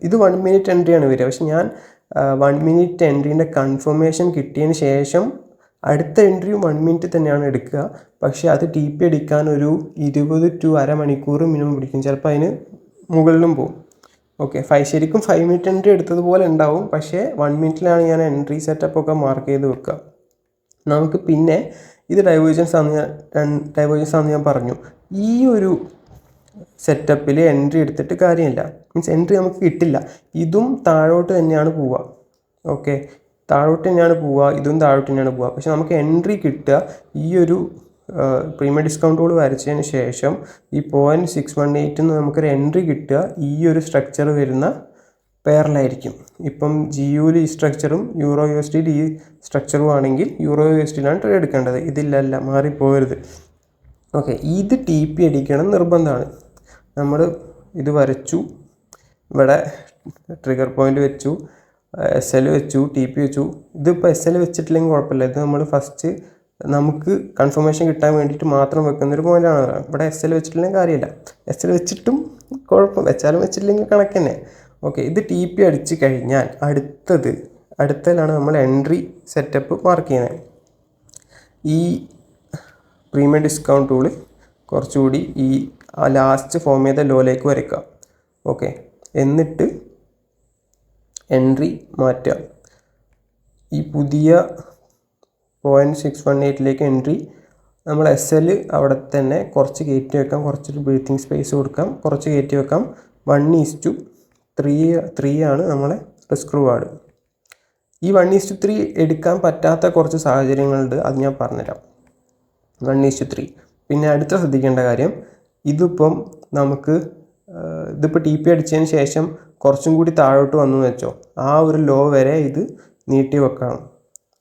ഇത് 1 മിനിറ്റ് എൻട്രിയാണ് വരിക. പക്ഷെ ഞാൻ 1 മിനിറ്റ് എൻട്രീൻ്റെ കൺഫർമേഷൻ കിട്ടിയതിന് ശേഷം അടുത്ത എൻട്രിയും 1 മിനിറ്റ് തന്നെയാണ് എടുക്കുക. പക്ഷേ അത് TP അടിക്കാൻ ഒരു 20 to അരമണിക്കൂർ മിനിമം പിടിക്കും. ചിലപ്പോൾ അതിന് മുകളിലും പോകും. ഓക്കെ, ശരിക്കും 5 മിനിറ്റ് എൻട്രി എടുത്തതുപോലെ ഉണ്ടാവും. പക്ഷേ 1 മിനിറ്റിലാണ് ഞാൻ എൻട്രി സെറ്റപ്പൊക്കെ മാർക്ക് ചെയ്ത് വെക്കുക. നമുക്ക് പിന്നെ ഇത് ഡൈവേർജൻസ് ആണെന്ന് ഞാൻ പറഞ്ഞു. ഈ ഒരു സെറ്റപ്പിൽ എൻട്രി എടുത്തിട്ട് കാര്യമില്ല. മീൻസ് എൻട്രി നമുക്ക് കിട്ടില്ല. ഇതും താഴോട്ട് തന്നെയാണ് പോവുക. ഓക്കെ, താഴോട്ട് തന്നെയാണ് പോവുക, ഇതും താഴോട്ട് തന്നെയാണ് പോവുക. പക്ഷെ നമുക്ക് എൻട്രി കിട്ടുക ഈ ഒരു പ്രീമിയം ഡിസ്കൗണ്ട് ടൂൾ വരച്ചതിന് ശേഷം ഈ 0.618 നമുക്കൊരു എൻട്രി കിട്ടുക ഈ ഒരു സ്ട്രക്ചർ വരുന്ന പെയറിലായിരിക്കും. ഇപ്പം GUയിൽ ഈ സ്ട്രക്ചറും EUR/USDയിൽ ഈ സ്ട്രക്ചറും ആണെങ്കിൽ EUR/USDയിലാണ് ട്രേഡ് എടുക്കേണ്ടത്. ഇതിലല്ല, മാറിപ്പോകരുത്. ഓക്കെ, ഇത് TP അടിക്കണം നിർബന്ധമാണ്. നമ്മൾ ഇത് വരച്ചു, ഇവിടെ ട്രിഗർ പോയിൻ്റ് വെച്ചു, SL വെച്ചു, TP വെച്ചു. ഇതിപ്പോൾ SL വെച്ചിട്ടില്ലെങ്കിൽ കുഴപ്പമില്ല. ഇത് നമ്മൾ ഫസ്റ്റ് നമുക്ക് കൺഫർമേഷൻ കിട്ടാൻ വേണ്ടിയിട്ട് മാത്രം വെക്കുന്നൊരു പോയിൻ്റാണ്. ഇവിടെ SL വെച്ചിട്ടില്ലെങ്കിൽ കാര്യമില്ല. SL വെച്ചിട്ടും കുഴപ്പം, വെച്ചാലും വെച്ചിട്ടില്ലെങ്കിൽ കണക്ക് തന്നെ. ഓക്കെ, ഇത് TP അടിച്ച് കഴിഞ്ഞാൽ അടുത്തതിലാണ് നമ്മൾ എൻട്രി സെറ്റപ്പ് മാർക്ക് ചെയ്യുന്നത്. ഈ പ്രീമിയം ഡിസ്കൗണ്ട് ടൂള് കുറച്ചുകൂടി ഈ ലാസ്റ്റ് ഫോം ചെയ്ത ലോയിലേക്ക് വരയ്ക്കുക. ഓക്കെ, എന്നിട്ട് എൻട്രി മാറ്റുക. ഈ പുതിയ 0.618 എൻട്രി നമ്മൾ SL അവിടെ തന്നെ കുറച്ച് കയറ്റി വെക്കാം, കുറച്ചൊരു ബ്രീത്തിങ് സ്പേസ് കൊടുക്കാം, കുറച്ച് കയറ്റി വെക്കാം. 1:3 ആണ് നമ്മളെ റിസ്ക് റിവാർഡ്. ഈ 1:3 എടുക്കാൻ പറ്റാത്ത കുറച്ച് സാഹചര്യങ്ങളുണ്ട്, അത് ഞാൻ പറഞ്ഞുതരാം. 1:3. പിന്നെ അടുത്ത ശ്രദ്ധിക്കേണ്ട കാര്യം, ഇതിപ്പോൾ നമുക്ക് ഇതിപ്പോൾ TP അടിച്ചതിന് ശേഷം കുറച്ചും കൂടി താഴോട്ട് വന്നു വെച്ചോ, ആ ഒരു ലോ വരെ ഇത് നീട്ടി വെക്കണം.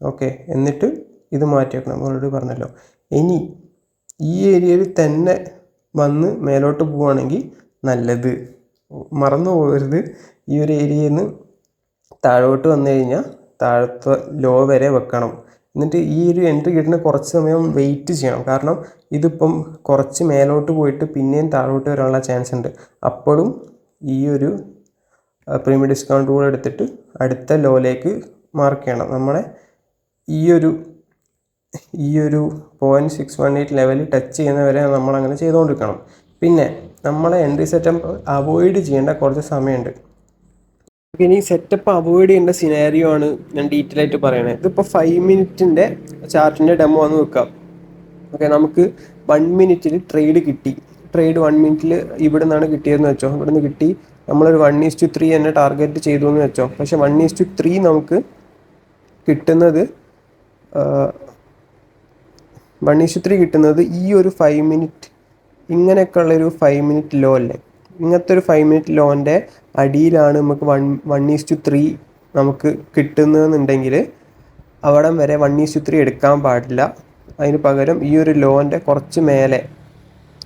ഓക്കെ, എന്നിട്ട് ഇത് മാറ്റി വെക്കണം. ഓൾറെഡി പറഞ്ഞല്ലോ. ഇനി ഈ ഏരിയയിൽ തന്നെ വന്ന് മേലോട്ട് പോവുകയാണെങ്കിൽ നല്ലത്. മറന്നു പോകരുത്, ഈ ഒരു ഏരിയയിൽ നിന്ന് താഴോട്ട് വന്നു കഴിഞ്ഞാൽ താഴത്തെ ലോ വരെ വെക്കണം. എന്നിട്ട് ഈ ഒരു എൻട്രി കിട്ടുന്ന കുറച്ച് സമയം വെയിറ്റ് ചെയ്യണം. കാരണം ഇതിപ്പം കുറച്ച് മേലോട്ട് പോയിട്ട് പിന്നെയും താഴോട്ട് വരാനുള്ള ചാൻസ് ഉണ്ട്. അപ്പോഴും ഈ ഒരു പ്രീമിയം ഡിസ്കൗണ്ട് റൂൾ എടുത്തിട്ട് അടുത്ത ലോയിലേക്ക് മാർക്ക് ചെയ്യണം. നമ്മളെ ഈ ഒരു 0.618 ലെവലിൽ ടച്ച് ചെയ്യുന്നവരെ നമ്മളങ്ങനെ ചെയ്തുകൊണ്ടിരിക്കണം. പിന്നെ നമ്മളെ എൻട്രി സെറ്റപ്പ് അവോയ്ഡ് ചെയ്യേണ്ട കുറച്ച് സമയമുണ്ട്. ഇനി സെറ്റപ്പ് അവോയ്ഡ് ചെയ്യേണ്ട സിനാരിയോ ആണ് ഞാൻ ഡീറ്റെയിൽ ആയിട്ട് പറയണത്. ഇതിപ്പോൾ 5 മിനിറ്റിൻ്റെ ചാർട്ടിൻ്റെ ഡെമോ ആണ് വെക്കാം. ഓക്കെ, നമുക്ക് 1 മിനിറ്റിൽ ട്രേഡ് കിട്ടി. ട്രേഡ് 1 മിനിറ്റിൽ ഇവിടെ നിന്നാണ് കിട്ടിയതെന്ന് വെച്ചോ. ഇവിടെ നിന്ന് കിട്ടി, നമ്മളൊരു 1:3 തന്നെ ടാർഗറ്റ് ചെയ്തു എന്ന് വെച്ചോ. പക്ഷെ 1:3 നമുക്ക് കിട്ടുന്നത് 1:3 കിട്ടുന്നത് ഈ ഒരു 5 മിനിറ്റ് ഇങ്ങനെയൊക്കെ ഉള്ളൊരു 5 മിനിറ്റ് ലോ അല്ലേ, ഇങ്ങനത്തെ ഒരു 5 മിനിറ്റ് ലോൻ്റെ അടിയിലാണ് നമുക്ക് 1:3 നമുക്ക് കിട്ടുന്നതെന്നുണ്ടെങ്കിൽ അവിടം വരെ 1:3 എടുക്കാൻ പാടില്ല. അതിന് പകരം ഈ ഒരു ലോൻ്റെ കുറച്ച് മേലെ,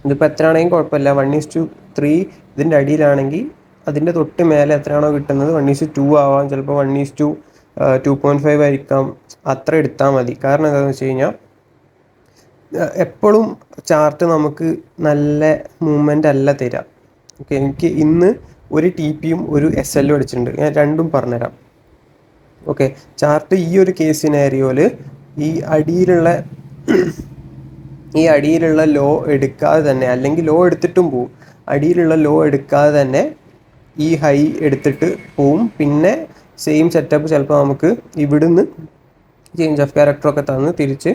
ഇതിപ്പോൾ എത്രയാണെങ്കിലും കുഴപ്പമില്ല, 1:3 ഇതിൻ്റെ അടിയിലാണെങ്കിൽ അതിൻ്റെ തൊട്ട് മേലെ എത്രയാണോ കിട്ടുന്നത് 1:2 ആവാം, ചിലപ്പോൾ 1:2.5 ആയിരിക്കാം, അത്ര എടുത്താൽ മതി. കാരണം എന്താണെന്ന് വെച്ച് കഴിഞ്ഞാൽ എപ്പോഴും ചാർട്ട് നമുക്ക് നല്ല മൂവ്മെൻ്റ് അല്ല തരിക. ഓക്കെ, എനിക്ക് ഇന്ന് ഒരു TPയും ഒരു SLഉം അടിച്ചിട്ടുണ്ട്, ഞാൻ രണ്ടും പറഞ്ഞുതരാം. ഓക്കെ, ചാർട്ട് ഈ ഒരു കേസ് സിനാരിയോയിൽ ഈ അടിയിലുള്ള ലോ എടുക്കാതെ തന്നെ, അല്ലെങ്കിൽ ലോ എടുത്തിട്ടും പോവും, അടിയിലുള്ള ലോ എടുക്കാതെ തന്നെ ഈ ഹൈ എടുത്തിട്ട് പോവും. പിന്നെ സെയിം സെറ്റപ്പ് ചിലപ്പോൾ നമുക്ക് ഇവിടുന്ന് ചേഞ്ച് ഓഫ് ക്യാരക്ടറൊക്കെ തന്ന് തിരിച്ച്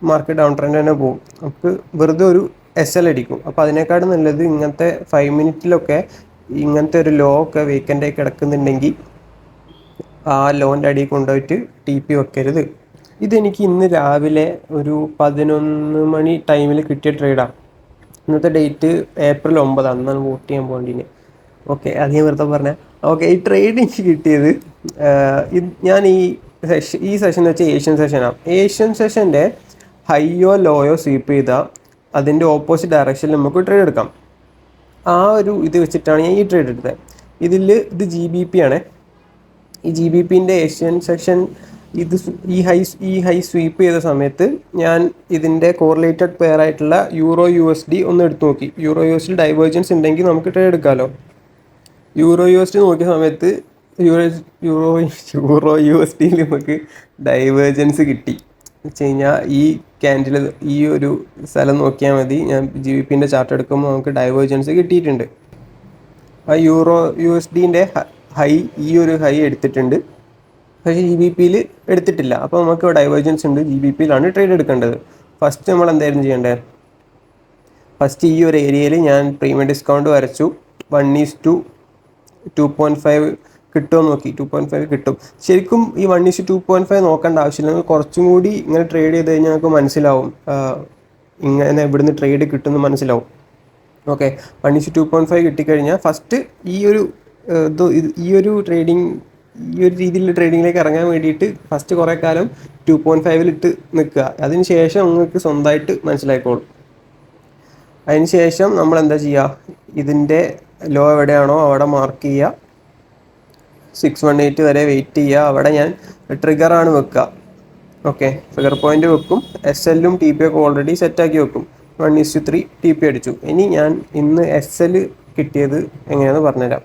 മാർക്കറ്റ് ഡൗൺ ട്രെൻഡ് തന്നെ പോകും. നമുക്ക് വെറുതെ ഒരു SL അടിക്കും. അപ്പോൾ അതിനേക്കാളും നല്ലത് ഇങ്ങനത്തെ 5 മിനിറ്റിലൊക്കെ ഇങ്ങനത്തെ ഒരു ലോ ഒക്കെ വേക്കൻ്റായി കിടക്കുന്നുണ്ടെങ്കിൽ ആ ലോൻ്റെ അടിയിൽ കൊണ്ടുപോയിട്ട് TP വെക്കരുത്. ഇതെനിക്ക് ഇന്ന് രാവിലെ ഒരു 11 മണി ടൈമിൽ കിട്ടിയ ട്രേഡാണ്. ഇന്നത്തെ ഡേറ്റ് April 9, അന്നാണ് വോട്ട് ചെയ്യാൻ പോകേണ്ടിന്. ഓക്കെ, അത് ഞാൻ വെറുതെ പറഞ്ഞാൽ. ഓക്കെ, ഈ ട്രേഡ് എനിക്ക് കിട്ടിയത് ഞാൻ ഈ സെഷൻ എന്ന് വെച്ചാൽ ഏഷ്യൻ സെഷനാണ്. ഏഷ്യൻ സെഷൻ്റെ ഹൈയോ ലോയോ സ്വീപ്പ് ചെയ്താൽ അതിൻ്റെ ഓപ്പോസിറ്റ് ഡയറക്ഷനിൽ നമുക്ക് ട്രേഡ് എടുക്കാം. ആ ഒരു ഇത് വെച്ചിട്ടാണ് ഞാൻ ഈ ട്രേഡ് എടുത്തത്. ഇത് GBP ആണ്. ഈ GBPൻ്റെ ഏഷ്യൻ സെഷൻ ഈ ഹൈ സ്വീപ്പ് ചെയ്ത സമയത്ത് ഞാൻ ഇതിൻ്റെ കോറിലേറ്റഡ് പെയർ ആയിട്ടുള്ള EUR/USD ഒന്ന് എടുത്ത് നോക്കി. EUR/USD ഡൈവേർജൻസ് ഉണ്ടെങ്കിൽ നമുക്ക് ട്രേഡ് എടുക്കാമല്ലോ. EUR/USD നോക്കിയ സമയത്ത് EUR/USD നമുക്ക് ഡൈവേർജൻസ് കിട്ടി. വെച്ച് കഴിഞ്ഞാൽ ഈ ക്യാൻഡിൽ ഈ ഒരു സ്ഥലം നോക്കിയാൽ മതി. ഞാൻ GBPൻ്റെ ചാർട്ട് എടുക്കുമ്പോൾ നമുക്ക് ഡൈവേർജൻസ് കിട്ടിയിട്ടുണ്ട്. ആ EUR/USDൻ്റെ ഹൈ ഈ ഒരു ഹൈ എടുത്തിട്ടുണ്ട്, പക്ഷേ GBPയിൽ എടുത്തിട്ടില്ല. അപ്പോൾ നമുക്ക് ഡൈവേർജൻസ് ഉണ്ട്, GBPയിലാണ് ട്രേഡ് എടുക്കേണ്ടത്. ഫസ്റ്റ് നമ്മൾ എന്തായിരുന്നു ചെയ്യേണ്ടത്? ഫസ്റ്റ് ഈ ഒരു ഏരിയയിൽ ഞാൻ പ്രീമിയം ഡിസ്കൗണ്ട് വരച്ചു. 1:2.5 കിട്ടുമോ നോക്കി. 2.5 കിട്ടും. ശരിക്കും ഈ 1:2.5 നോക്കേണ്ട ആവശ്യമില്ല. നിങ്ങൾ കുറച്ചും കൂടി ഇങ്ങനെ ട്രേഡ് ചെയ്ത് കഴിഞ്ഞാൽ നമുക്ക് മനസ്സിലാവും, ഇങ്ങനെ ഇവിടുന്ന് ട്രേഡ് കിട്ടുമെന്ന് മനസ്സിലാവും. ഓക്കെ, 1:2.5 കിട്ടിക്കഴിഞ്ഞാൽ ഫസ്റ്റ് ഈ ഒരു രീതിയിലുള്ള ട്രേഡിങ്ങിലേക്ക് ഇറങ്ങാൻ വേണ്ടിയിട്ട് ഫസ്റ്റ് കുറേ കാലം 2.5 നിൽക്കുക. അതിന് ശേഷം നിങ്ങൾക്ക് സ്വന്തമായിട്ട് മനസ്സിലായിക്കോളും. അതിന് ശേഷം നമ്മൾ എന്താ ചെയ്യുക? ഇതിൻ്റെ ലോ എവിടെയാണോ അവിടെ മാർക്ക് ചെയ്യുക, 618 വരെ വെയിറ്റ് ചെയ്യുക. അവിടെ ഞാൻ ട്രിഗറാണ് വെക്കുക. ഓക്കെ, ട്രിഗർ പോയിന്റ് വെക്കും. SLഉം TP ഒക്കെ ഓൾറെഡി സെറ്റാക്കി വെക്കും. 1:3 TP അടിച്ചു. ഇനി ഞാൻ ഇന്ന് SL കിട്ടിയത് എങ്ങനെയാണെന്ന് പറഞ്ഞുതരാം.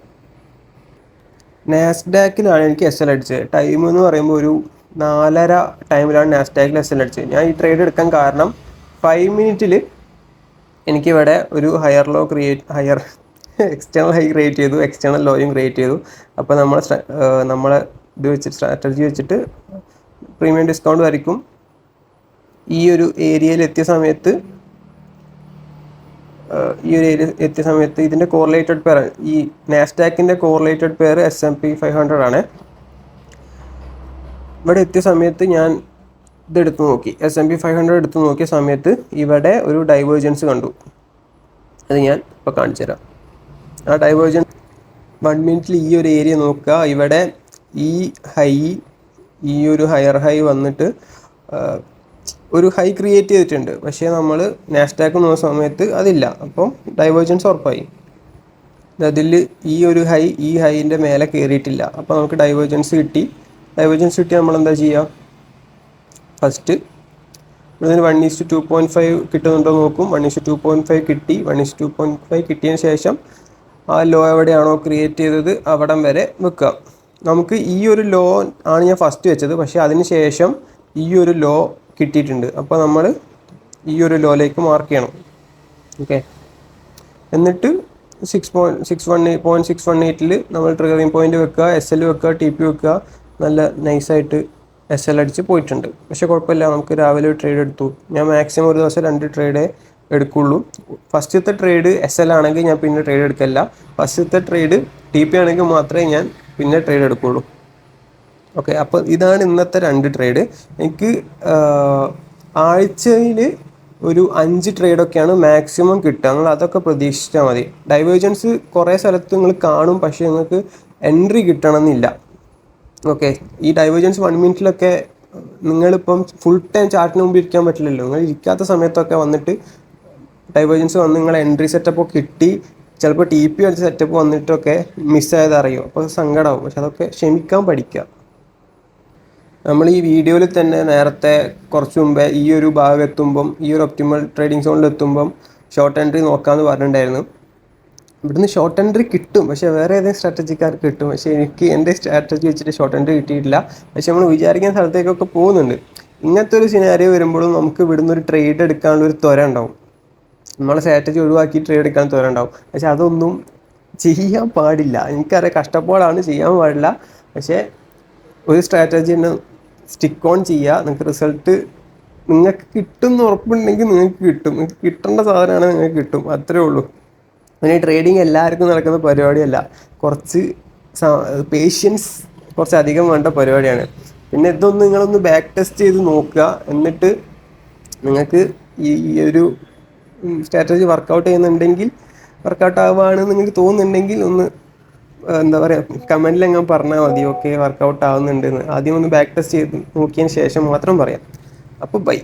നാസ്ഡാക്കിലാണ് എനിക്ക് SL അടിച്ചത്. ടൈം എന്ന് പറയുമ്പോൾ ഒരു 4:30 ടൈമിലാണ് നാസ്ഡാക്കിൽ SL അടിച്ചത്. ഞാൻ ഈ ട്രേഡ് എടുക്കാൻ കാരണം 5 മിനിറ്റിൽ എനിക്കിവിടെ ഒരു ഹയർ എക്സ്റ്റേണൽ ഹൈ ക്രിയേറ്റ് ചെയ്തു, എക്സ്റ്റേണൽ ലോയും ക്രിയേറ്റ് ചെയ്തു. അപ്പോൾ നമ്മളെ ഇത് വെച്ചിട്ട് സ്ട്രാറ്റജി വെച്ചിട്ട് പ്രീമിയം ഡിസ്കൗണ്ട് വരയ്ക്കും. ഈ ഒരു ഏരിയയിൽ എത്തിയ സമയത്ത് ഇതിൻ്റെ കോറിലേറ്റഡ് പെയർ, ഈ നാസ്ഡാക്കിൻ്റെ കോറിലേറ്റഡ് പെയർ S&P 500 ആണ്. ഇവിടെ എത്തിയ സമയത്ത് ഞാൻ ഇതെടുത്ത് നോക്കി, S&P 500 എടുത്ത് നോക്കിയ സമയത്ത് ഇവിടെ ഒരു ഡൈവേർജൻസ് കണ്ടു. അത് ഞാൻ ഇപ്പോൾ കാണിച്ചു തരാം. ആ ഡൈവേർജൻസ് 1 മിനിറ്റിൽ ഈ ഒരു ഏരിയ നോക്കുക. ഇവിടെ ഈ ഒരു ഹയർ ഹൈ വന്നിട്ട് ഒരു ഹൈ ക്രിയേറ്റ് ചെയ്തിട്ടുണ്ട്. പക്ഷേ നമ്മൾ നാസ്ഡാക്ക് നോക്കുന്ന സമയത്ത് അതില്ല. അപ്പം ഡൈവേർജൻസ് ഉറപ്പായി. അതിൽ ഈ ഒരു ഹൈ ഈ ഹൈൻ്റെ മേലെ കയറിയിട്ടില്ല. അപ്പോൾ നമുക്ക് ഡൈവേർജൻസ് കിട്ടി. നമ്മൾ എന്താ ചെയ്യുക? ഫസ്റ്റ് ഇതിന് 1:2.5 കിട്ടുന്നുണ്ടോ നോക്കും. 1:2.5 കിട്ടി. 1:2.5 കിട്ടിയതിന് ശേഷം ആ ലോ എവിടെയാണോ ക്രിയേറ്റ് ചെയ്തത് അവിടം വരെ വെക്കുക. നമുക്ക് ഈ ഒരു ലോ ആണ് ഞാൻ ഫസ്റ്റ് വെച്ചത്, പക്ഷേ അതിന് ശേഷം ഈ ഒരു ലോ കിട്ടിയിട്ടുണ്ട്. അപ്പോൾ നമ്മൾ ഈ ഒരു ലോയിലേക്ക് മാർക്ക് ചെയ്യണം. ഓക്കെ, എന്നിട്ട് 6.618 നമ്മൾ ട്രിഗറിങ് പോയിന്റ് വെക്കുക, SL വെക്കുക, TP വെക്കുക. നല്ല നൈസായിട്ട് SL അടിച്ച് പോയിട്ടുണ്ട്. പക്ഷേ കുഴപ്പമില്ല, നമുക്ക് രാവിലെ ഒരു ട്രേഡ് എടുത്തു. ഞാൻ മാക്സിമം ഒരു ദിവസം 2 ട്രേഡേ എടുക്കുള്ളൂ. ഫസ്റ്റത്തെ ട്രേഡ് SL ആണെങ്കിൽ ഞാൻ പിന്നെ ട്രേഡ് എടുക്കില്ല. ഫസ്റ്റത്തെ ട്രേഡ് TP ആണെങ്കിൽ മാത്രമേ ഞാൻ പിന്നെ ട്രേഡ് എടുക്കുള്ളൂ. ഓക്കെ, അപ്പോൾ ഇതാണ് ഇന്നത്തെ 2 ട്രേഡ്. എനിക്ക് ആഴ്ചയിൽ ഒരു 5 ട്രേഡൊക്കെയാണ് മാക്സിമം കിട്ടുക. നിങ്ങൾ അതൊക്കെ പ്രതീക്ഷിച്ചാൽ മതി. ഡൈവേർജൻസ് കുറേ സ്ഥലത്ത് നിങ്ങൾ കാണും, പക്ഷേ നിങ്ങൾക്ക് എൻട്രി കിട്ടണമെന്നില്ല. ഓക്കെ, ഈ ഡൈവേർജൻസ് 1 മിനിറ്റിലൊക്കെ നിങ്ങളിപ്പം ഫുൾ ടൈം ചാർട്ടിന് മുമ്പ് ഇരിക്കാൻ പറ്റില്ലല്ലോ. നിങ്ങൾ ഇരിക്കാത്ത സമയത്തൊക്കെ വന്നിട്ട് ഡൈവേർജൻസ് വന്ന് നിങ്ങളെ എൻട്രി സെറ്റപ്പൊക്കെ കിട്ടി, ചിലപ്പോൾ TP അടിച്ച സെറ്റപ്പ് വന്നിട്ടൊക്കെ മിസ്സായത് അറിയും. അപ്പോൾ സങ്കടമാവും. പക്ഷെ അതൊക്കെ ക്ഷമിക്കാൻ പഠിക്കുക. നമ്മൾ ഈ വീഡിയോയിൽ തന്നെ നേരത്തെ കുറച്ച് മുമ്പേ ഈ ഒരു ഭാഗം എത്തുമ്പം, ഈ ഒരു ഒപ്റ്റിമൽ ട്രേഡിംഗ് സോണിൽ എത്തുമ്പം ഷോർട്ട് എൻട്രി നോക്കാമെന്ന് പറഞ്ഞിട്ടുണ്ടായിരുന്നു. ഇവിടുന്ന് ഷോർട്ട് എൻട്രി കിട്ടും, പക്ഷേ വേറെ ഏതെങ്കിലും സ്ട്രാറ്റജിക്കാർക്ക് കിട്ടും. പക്ഷേ എനിക്ക് എൻ്റെ സ്ട്രാറ്റജി വെച്ചിട്ട് ഷോർട്ട് എൻട്രി കിട്ടിയിട്ടില്ല. പക്ഷേ നമ്മൾ വിചാരിക്കുന്ന സ്ഥലത്തേക്കൊക്കെ പോകുന്നുണ്ട്. ഇങ്ങനത്തെ ഒരു സിനാരിയോ വരുമ്പോഴും നമുക്ക് ഇവിടുന്ന് ഒരു ട്രേഡ് എടുക്കാനുള്ളൊരു ത്വര ഉണ്ടാവും. നമ്മളെ സ്ട്രാറ്റജി ഒഴിവാക്കി ട്രേഡ് എടുക്കാൻ ത്വര ഉണ്ടാവും. പക്ഷെ അതൊന്നും ചെയ്യാൻ പാടില്ല. എനിക്കറിയാം കഷ്ടപ്പാടാണ്, ചെയ്യാൻ പാടില്ല. പക്ഷേ ഒരു സ്ട്രാറ്റജി തന്നെ സ്റ്റിക്ക് ഓൺ ചെയ്യുക. നിങ്ങൾക്ക് റിസൾട്ട് നിങ്ങൾക്ക് കിട്ടും എന്ന് ഉറപ്പുണ്ടെങ്കിൽ നിങ്ങൾക്ക് കിട്ടും. നിങ്ങൾക്ക് കിട്ടേണ്ട സാധനമാണ് നിങ്ങൾക്ക് കിട്ടും. അത്രേ ഉള്ളൂ. പിന്നെ ട്രേഡിങ് എല്ലാവർക്കും നടക്കുന്ന പരിപാടിയല്ല. കുറച്ച് പേഷ്യൻസ് കുറച്ച് അധികം വേണ്ട പരിപാടിയാണ്. പിന്നെ ഇതൊന്ന് നിങ്ങളൊന്ന് ബാക്ക് ടെസ്റ്റ് ചെയ്ത് നോക്കുക. എന്നിട്ട് നിങ്ങൾക്ക് ഈ ഒരു സ്ട്രാറ്റജി വർക്കൗട്ട് ചെയ്യുന്നുണ്ടെങ്കിൽ, വർക്കൗട്ട് ആവുകയാണെന്ന് നിങ്ങൾക്ക് തോന്നുന്നുണ്ടെങ്കിൽ ഒന്ന് എന്താ പറയുക, കമൻറ്റിൽ എങ്ങനെ പറഞ്ഞാൽ മതി. ഓക്കെ, വർക്കൗട്ട് ആവുന്നുണ്ടെന്ന്. ആദ്യം ഒന്ന് ബാക്ക് ടെസ്റ്റ് ചെയ്ത് നോക്കിയതിന് ശേഷം മാത്രം പറയാം. അപ്പോൾ ബൈ.